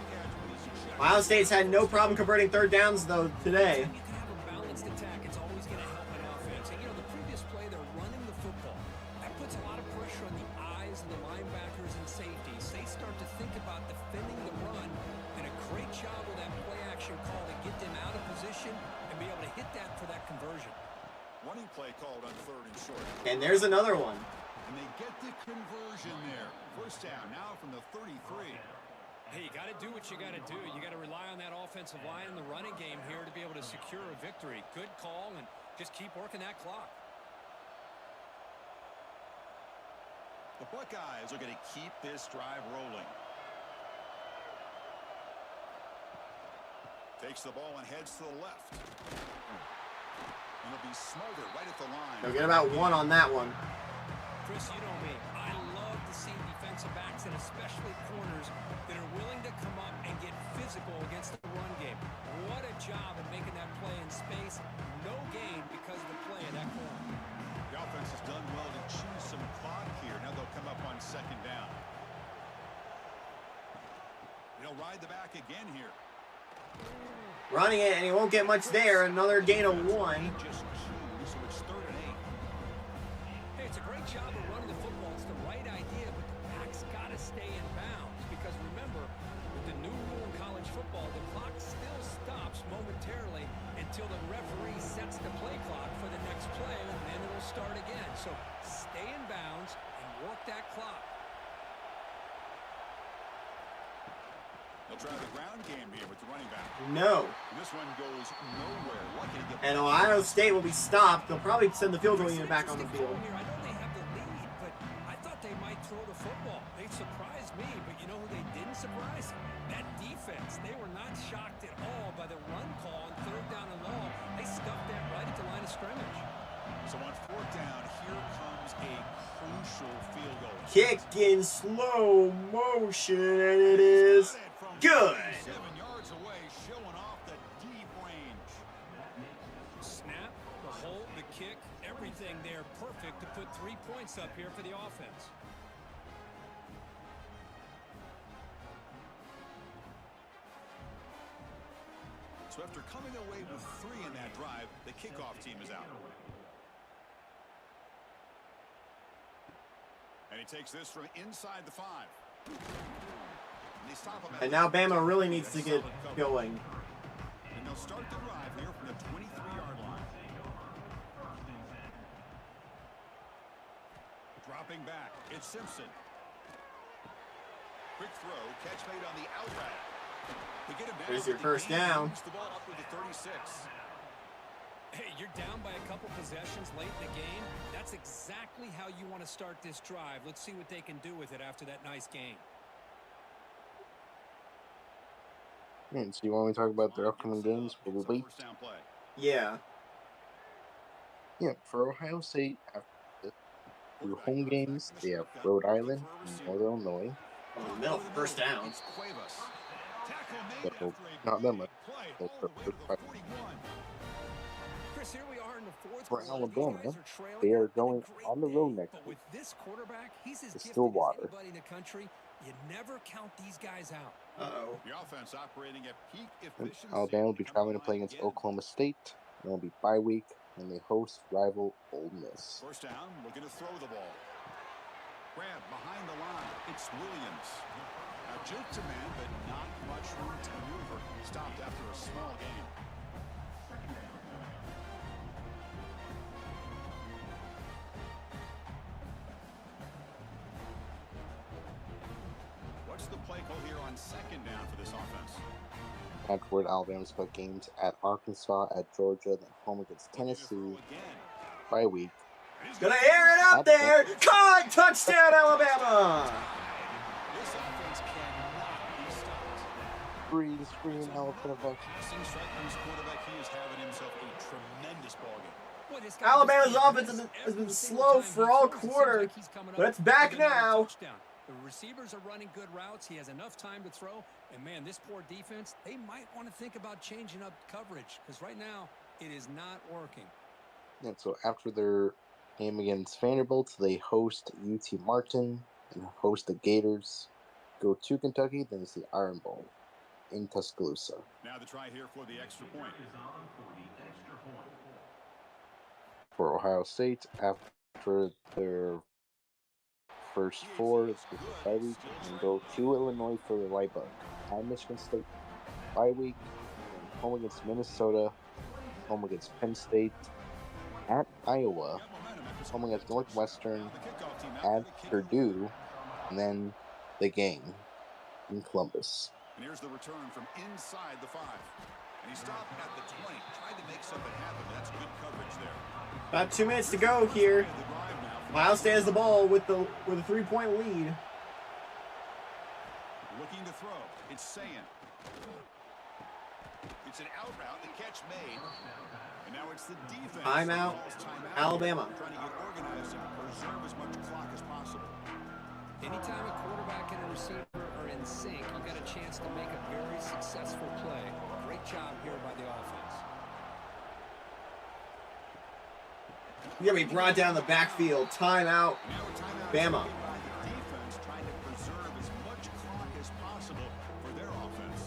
Ohio State's had no problem converting third downs, though, today. You can have a balanced attack. It's always going to help an offense. And, the previous play, they're running the football. That puts a lot of pressure on the eyes of the linebackers and safeties. They start to think about defending the run, and a great job with that play-action call to get them out of position and be able to hit that for that conversion. Running play called on 3rd and short. And there's another one. And they get the conversion there. First down now from the 33. Hey, you got to do what you got to do. You got to rely on that offensive line in the running game here to be able to secure a victory. Good call, and just keep working that clock. The Buckeyes are going to keep this drive rolling. Takes the ball and heads to the left. And it'll be Smolder right at the line. They'll get about 1 on that one. Chris, you know me. I love to see defensive backs and especially corners that are willing to come up and get physical against the run game. What a job of making that play in space. No gain because of the play of that corner. The offense has done well to choose some clock here. Now they'll come up on second down. They'll ride the back again here. Running it, and he won't get much there. Another gain of 1. Just 2, so it's 3rd and 8. Hey, it's a great job of running the football. It's the right idea, but the back's got to stay in bounds. Because remember, with the new rule in college football, the clock still stops momentarily until the referee sets the play clock for the next play, and then it'll start again. So stay in bounds and work that clock. They'll try the ground game here with the running back. No. And this one goes nowhere. Lucky to get And Ohio State will be stopped. They'll probably send the field goal unit back on the field. Here. I know they have the lead, but I thought they might throw the football. They surprised me, but you know who they didn't surprise? That defense. They were not shocked at all by the run call on 3rd down and long. They stuffed that right at the line of scrimmage. So on 4th down, here comes a crucial field goal. Kick in slow motion, and it is good. 7 yards away, showing off the deep range. Snap, the hold, the kick, everything there perfect to put 3 points up here for the offense. So after coming away with 3 in that drive, the kickoff team is out. And he takes this from inside the 5. And now Bama really needs to get going. And they'll start the drive here from the 23-yard line. Dropping back, it's Simpson. Quick throw, catch made on the out route. To get him down. There's your first down. Moves the ball up with the 36. Hey, you're down by a couple possessions late in the game. That's exactly how you want to start this drive. Let's see what they can do with it after that nice game. So you want me to talk about their upcoming games? Probably. Yeah. Yeah, for Ohio State, after their home games, they have Rhode Island and Northern Illinois. In the middle, first down. So, not them, but Chris, here we are in the 4th for quarter. Alabama, These guys are trailing. they are Having a going great on the day. road next But week with this quarterback, he's as to gifted as Stillwater. anybody in the country. You never count these guys out. Uh-oh. The offense operating at peak efficiency. Alabama will be traveling to play against Oklahoma State. It will be bye week, and they host rival Ole Miss. First down, looking to throw the ball. Grab behind the line. It's Williams. Now juke to man, but not much room to maneuver. Stopped after a small gain. What's the play call here on second down for this offense? Afterward, Alabama's got games at Arkansas, at Georgia, then home against Tennessee. Bye week. Gonna air it up there. Caught! Touchdown, Alabama! This offense cannot be stopped. Green screen, Alabama. Passing strike from his quarterback, he is having himself a tremendous ballgame. Boy, this guy Alabama's just offense has been slow for all quarter, but it's back now. The receivers are running good routes. He has enough time to throw. And, man, this poor defense, they might want to think about changing up coverage because right now it is not working. And so after their game against Vanderbilt, they host UT Martin and host the Gators. Go to Kentucky, then it's the Iron Bowl in Tuscaloosa. Now the try here for the extra point. For Ohio State, after their first four, it's the bye week, and go to Illinois for the White Bug. At Michigan State, bye week, and home against Minnesota, home against Penn State, at Iowa, home against Northwestern, at Purdue, and then the game in Columbus. And here's the return from inside the 5. And he stopped at the 20, tried to make something happen. That's good coverage there. About 2 minutes to go here. Ohio State has the ball with a 3-point lead. Looking to throw. It's Sayin. It's an out route. The catch made. And now it's the defense. Timeout, Alabama. Trying to get organized and preserve as much clock as possible. Anytime a quarterback and a receiver are in sync, you got a chance to make a very successful play. Great job here by the offense. You're going to be brought down the backfield. Timeout, Bama. Defense trying to preserve as much clock as possible for their offense.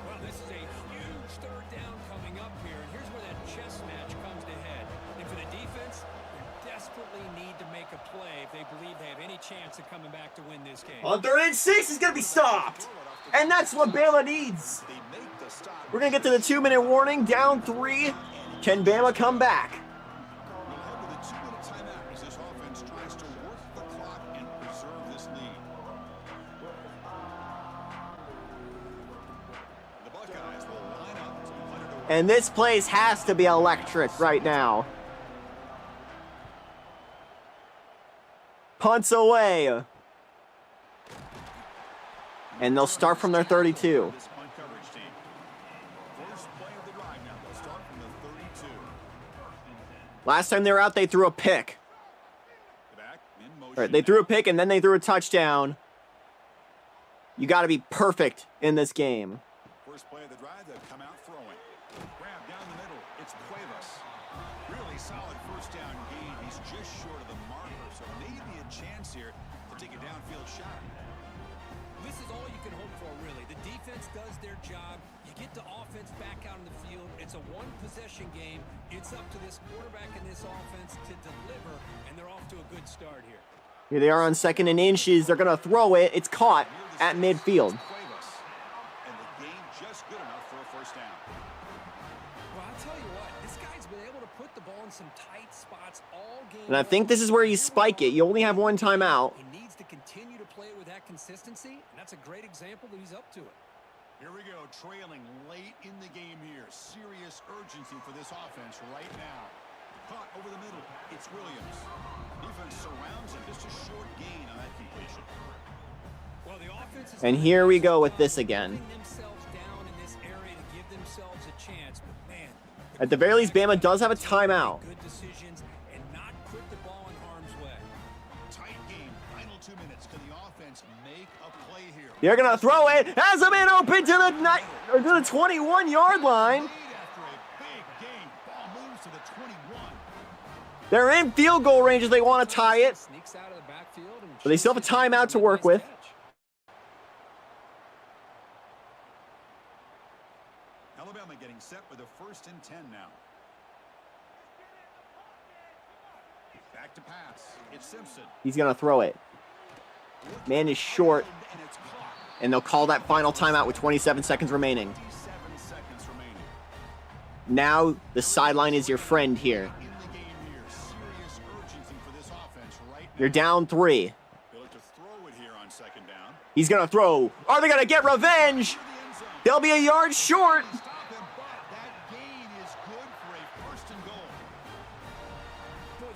Well, this is a huge third down coming up here. And here's where that chess match comes to head. And for the defense, they desperately need to make a play if they believe they have any chance of coming back to win this game. On 3rd and 6, he's going to be stopped. And that's what Bama needs. They make the stop. We're going to get to the 2-minute warning. Down 3. Can Bama come back? We'll head to the 2-minute timeout as this offense tries to work the clock and preserve this lead. The Buckeyes will line up to punt it away. And this place has to be electric right now. Punts away. And they'll start from their 32. This punt coverage team. First play of the drive now. They'll start from the 32. Last time they were out, they threw a pick. Back in motion. All right, they threw a pick and then they threw a touchdown. You got to be perfect in this game. First play of the drive, they'll come out throwing. Grab down the middle. It's Cuevas. Really solid first down gain. He's just short of the marker, so maybe a chance here to take a downfield shot. This is all you can hope for, really. The defense does their job. You get the offense back out on the field. It's a one-possession game. It's up to this quarterback and this offense to deliver, and they're off to a good start here. Here they are on 2nd and inches. They're going to throw it. It's caught at midfield. Cuevas. And the gain just good enough for a first down. Well, I'll tell you what, this guy's been able to put the ball in some tight spots all game. And I think this is where you spike it. You only have one timeout. He needs to continue to play with that consistency, and that's a great example that he's up to it. Here we go, trailing late in the game here. Serious urgency for this offense right now. Caught over the middle. It's Williams. Defense surrounds him. Just a short gain on that completion. Well, the offense is And here we go with this again. putting themselves down in this area to give themselves a chance, but man, At the very least, Bama does have a timeout. good decisions and not put the ball in harm's way. Tight game. Final 2 minutes. Can the offense make a play here? They're going to throw it. Has a man open to the 21-yard line. Lead after a big gain. Ball moves to the 21. They're in field goal range if they want to tie it. Sneaks out of the backfield and But they still have a timeout to work with. getting set with a 1st and 10 now. Back to pass. It's Simpson. He's going to throw it. Man is short. And they'll call that final timeout with 27 seconds remaining. Now the sideline is your friend here. You're down 3. He's going to throw. Are they going to get revenge? They'll be a yard short.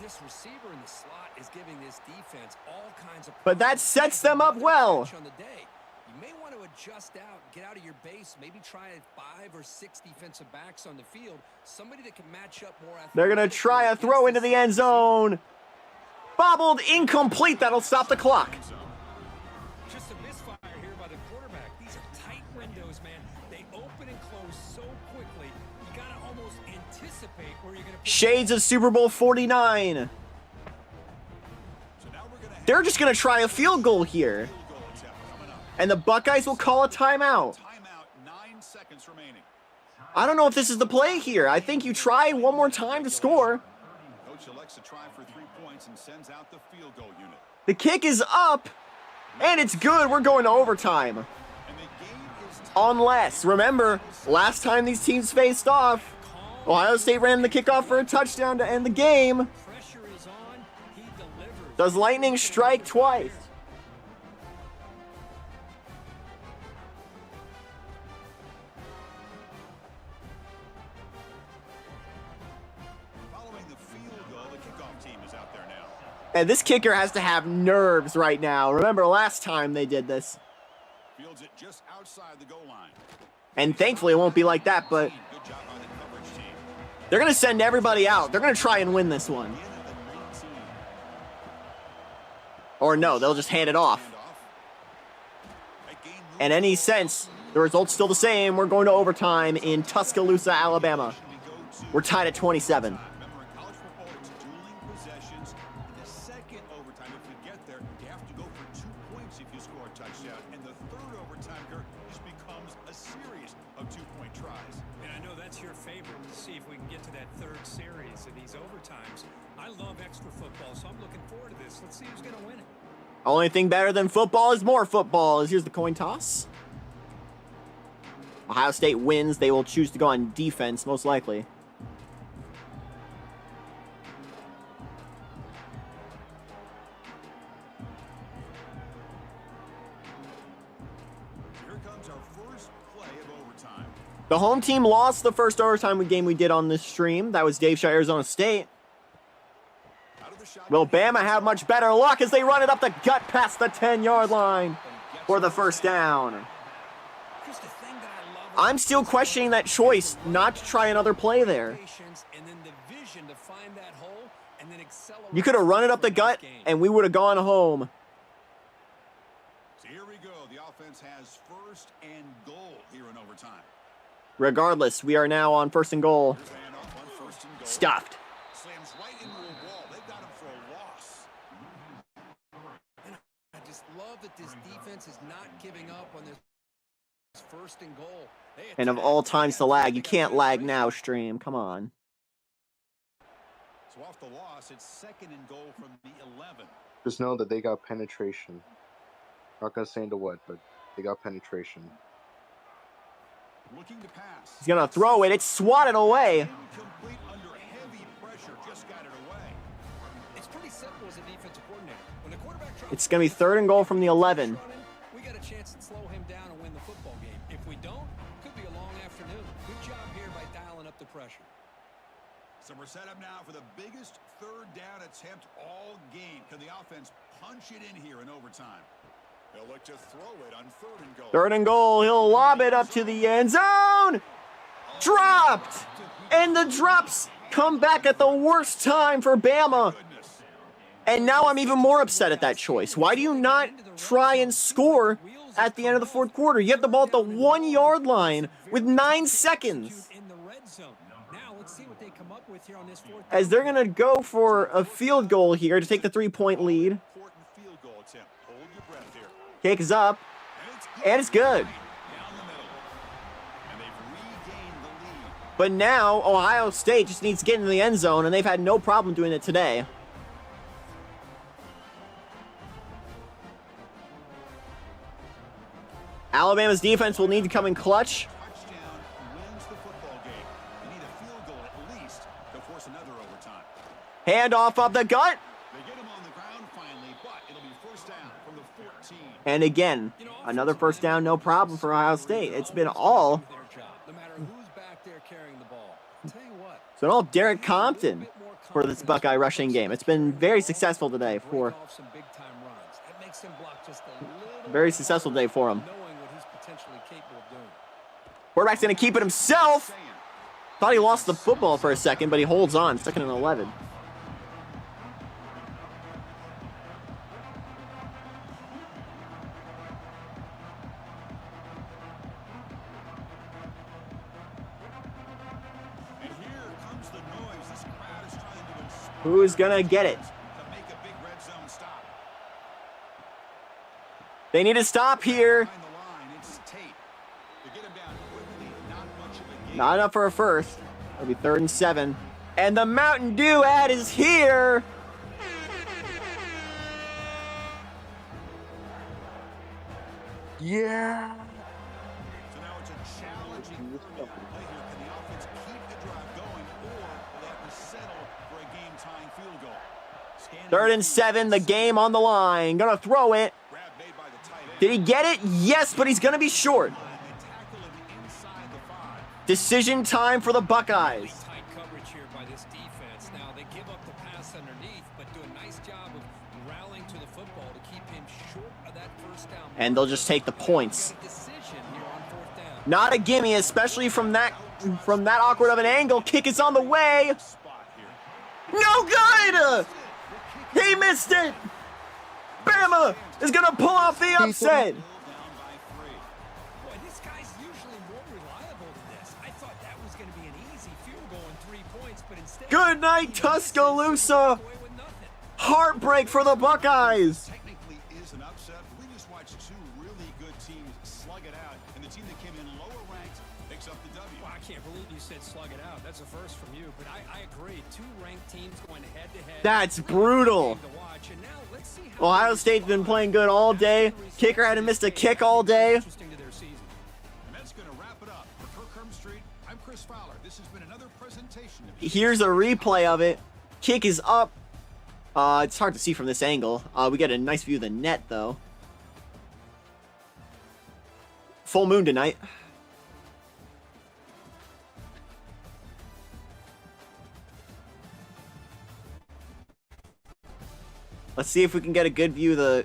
This receiver in the slot is giving this defense all kinds of. But that sets them up well. On the day. You may want to adjust out, get out of your base, maybe try 5 or 6 defensive backs on the field. Somebody that can match up more. They're going to try a throw into the end zone. Bobbled, incomplete. That'll stop the clock. Just a misfire here by the quarterback. These are tight windows, man. They open and close so quickly. You got to almost anticipate where you're going to. Shades of Super Bowl 49. They're just going to try a field goal here. And the Buckeyes will call a timeout. 9 seconds remaining. I don't know if this is the play here. I think you try one more time to score. Coach elects to try for 3 points and sends out the field goal unit. The kick is up, and it's good. We're going to overtime. And the game is Unless, remember, last time these teams faced off, Ohio State ran the kickoff for a touchdown to end the game. Pressure is on. He delivers. Does lightning strike twice? following the field goal. The kickoff team is out there now. And this kicker has to have nerves right now. Remember last time they did this. Fields it just outside the goal line. And thankfully it won't be like that, but Good job by the coverage team. they're going to send everybody out. They're going to try and win this one. In at the 19. Or no, they'll just hand it off. That game moves In any sense, the result's still the same. We're going to overtime in Tuscaloosa, Alabama. we go to We're tied at 27. Remember, in college football, it's dueling possessions. In the second overtime, if you get there, you have to go for 2 points if you score a touchdown. And the third overtime here just becomes a series of 2-point tries. And I know that's your favorite, to see if we can get to that 3rd series in these overtimes. I love extra football, so I'm looking forward to this. Let's see who's going to win it. Only thing better than football is more football. Here's the coin toss. Ohio State wins. They will choose to go on defense, most likely. Here comes our first play of overtime. The home team lost the first overtime game we did on this stream. That was Dave Shaw, Arizona State. Out of the shotgun. Will Bama have much better luck as they run it up the gut past the 10-yard line for the first down? Just the thing that I love. I'm still questioning that choice not to try another play there. Patience and then the vision to find that hole and then accelerate. You could have run it up the gut and we would have gone home. So here we go. The offense has 1st and goal here in overtime. Regardless, we are now on 1st and goal. Here's a handoff on 1st and goal. Stuffed. Slams right into a wall. They've got him for a loss. I just love that this defense is not giving up on this 1st and goal. They And of all times to lag, you can't lag now, stream. Come on. So off the loss, it's 2nd and goal from the 11. Just know that they got penetration. Not gonna say into what, but they got penetration. Looking to pass. He's going to throw it. It's swatted away. Incomplete under heavy pressure. Just got it away. It's pretty simple as a defensive coordinator. When the quarterback drops It's going to be 3rd and goal from the 11. we got a chance to slow him down and win the football game. If we don't, could be a long afternoon. Good job here by dialing up the pressure. So we're set up now for the biggest 3rd down attempt all game. Can the offense punch it in here in overtime? They'll look to throw it on 3rd and goal. 3rd and goal. He'll lob it up to the end zone. Dropped. And the drops come back at the worst time for Bama. And now I'm even more upset at that choice. Why do you not try and score at the end of the 4th quarter? You have the ball at the 1-yard line with 9 seconds. In the red zone. Now let's see what they come up with here on this 4th. As they're going to go for a field goal here to take the 3-point lead. Important field goal attempt. Hold your breath here. Kick is up. And it's good. Down the middle. And they've regained the lead But now, Ohio State just needs to get into the end zone, and they've had no problem doing it today. Alabama's defense will need to come in clutch. Touchdown wins the football game. They need a field goal at least to force another overtime. Handoff up the gut. They get him on the ground finally, but it'll be first down from the 14. And again, another first down, no problem for Ohio State. It's been all... No matter who's back there carrying the ball. I'll tell you what. It's been all Derek Compton for this Buckeye rushing game. It's been very successful today for... Very successful day for him. Quarterback's going to keep it himself. Thought he lost the football for a second, but he holds on. Second and 11. And here comes the noise. This crowd is trying to inspire Who's going to get it? to make a big red zone stop. They need to stop here. Behind the line, it's Tate. To get him down quickly, not much of a gain. Not enough for a first. It'll be 3rd and 7. And the Mountain Dew ad is here. Yeah. So now it's a challenging play here. Can the offense keep the drive going, or will they have to settle for a game-tying field goal? Scanning 3rd and 7. The game on the line. Gonna throw it. grab made by the tight end. Did he get it? Yes, but he's gonna be short. They tackle him inside the 5. Decision time for the Buckeyes. Tight coverage here by this defense. Now they give up the pass underneath, but do a nice job of rallying to the football to keep him short of that first down. And they'll just take the points. Decision here on 4th down. Not a gimme, especially from that awkward of an angle. Kick is on the way. Spot here. No good! He missed it! Bama is gonna pull off the upset. Down by 3. Boy, this guy's usually more reliable than this. I thought that was going to be an easy field goal and 3 points, but instead... Good night, Tuscaloosa. Away with nothing. Heartbreak for the Buckeyes. Technically is an upset. We just watched two really good teams slug it out, and the team that came in lower ranked picks up the W. Well, I can't believe you said slug it out. That's a first from you, but I agree. 2 ranked teams going head-to-head. That's brutal. To watch. And now let's see how Ohio State's been playing good all day. Kicker hadn't missed a kick all day. interesting to their season. And that's going to wrap it up. For Kirkham Street, I'm Chris Fowler. This has been another presentation of Here's a replay of it. Kick is up. It's hard to see from this angle. We get a nice view of the net, though. Full moon tonight. Let's see if we can get a good view of the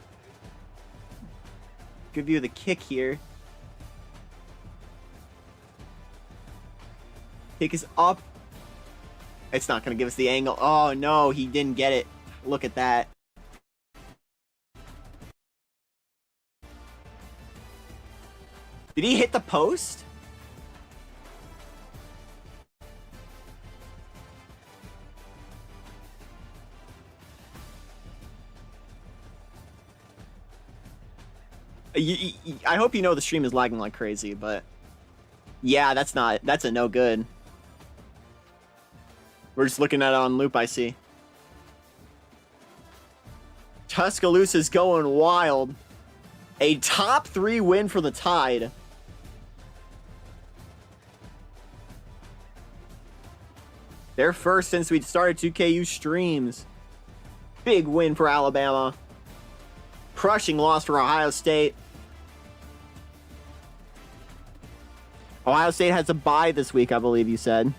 kick here. Kick is up. It's not going to give us the angle. Oh, no, he didn't get it. Look at that. Did he hit the post? I hope you know the stream is lagging like crazy, but yeah, that's a no good. We're just looking at it on loop, I see. Tuscaloosa's going wild. A top 3 win for the Tide. Their first since we started 2KU streams. Big win for Alabama. Crushing loss for Ohio State. Ohio State has a bye this week, I believe you said.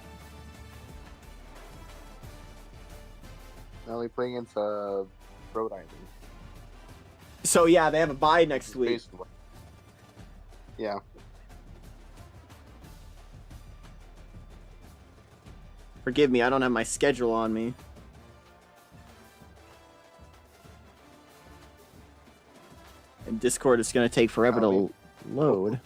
Now we play against Rhode Island. So yeah, they have a bye next week. Basically. Yeah. Forgive me, I don't have my schedule on me. And Discord is going to take forever to load.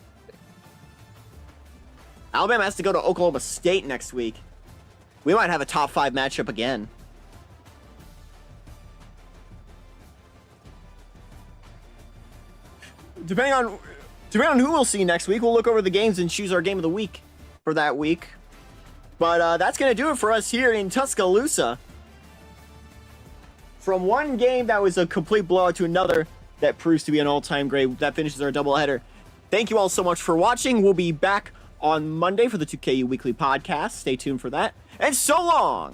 Alabama has to go to Oklahoma State next week. We might have a top 5 matchup again. Depending on who we'll see next week, we'll look over the games and choose our game of the week for that week. But that's going to do it for us here in Tuscaloosa. From one game that was a complete blowout to another that proves to be an all-time great, that finishes our doubleheader. Thank you all so much for watching. We'll be back on Monday for the 2KU Weekly Podcast. Stay tuned for that. And so long!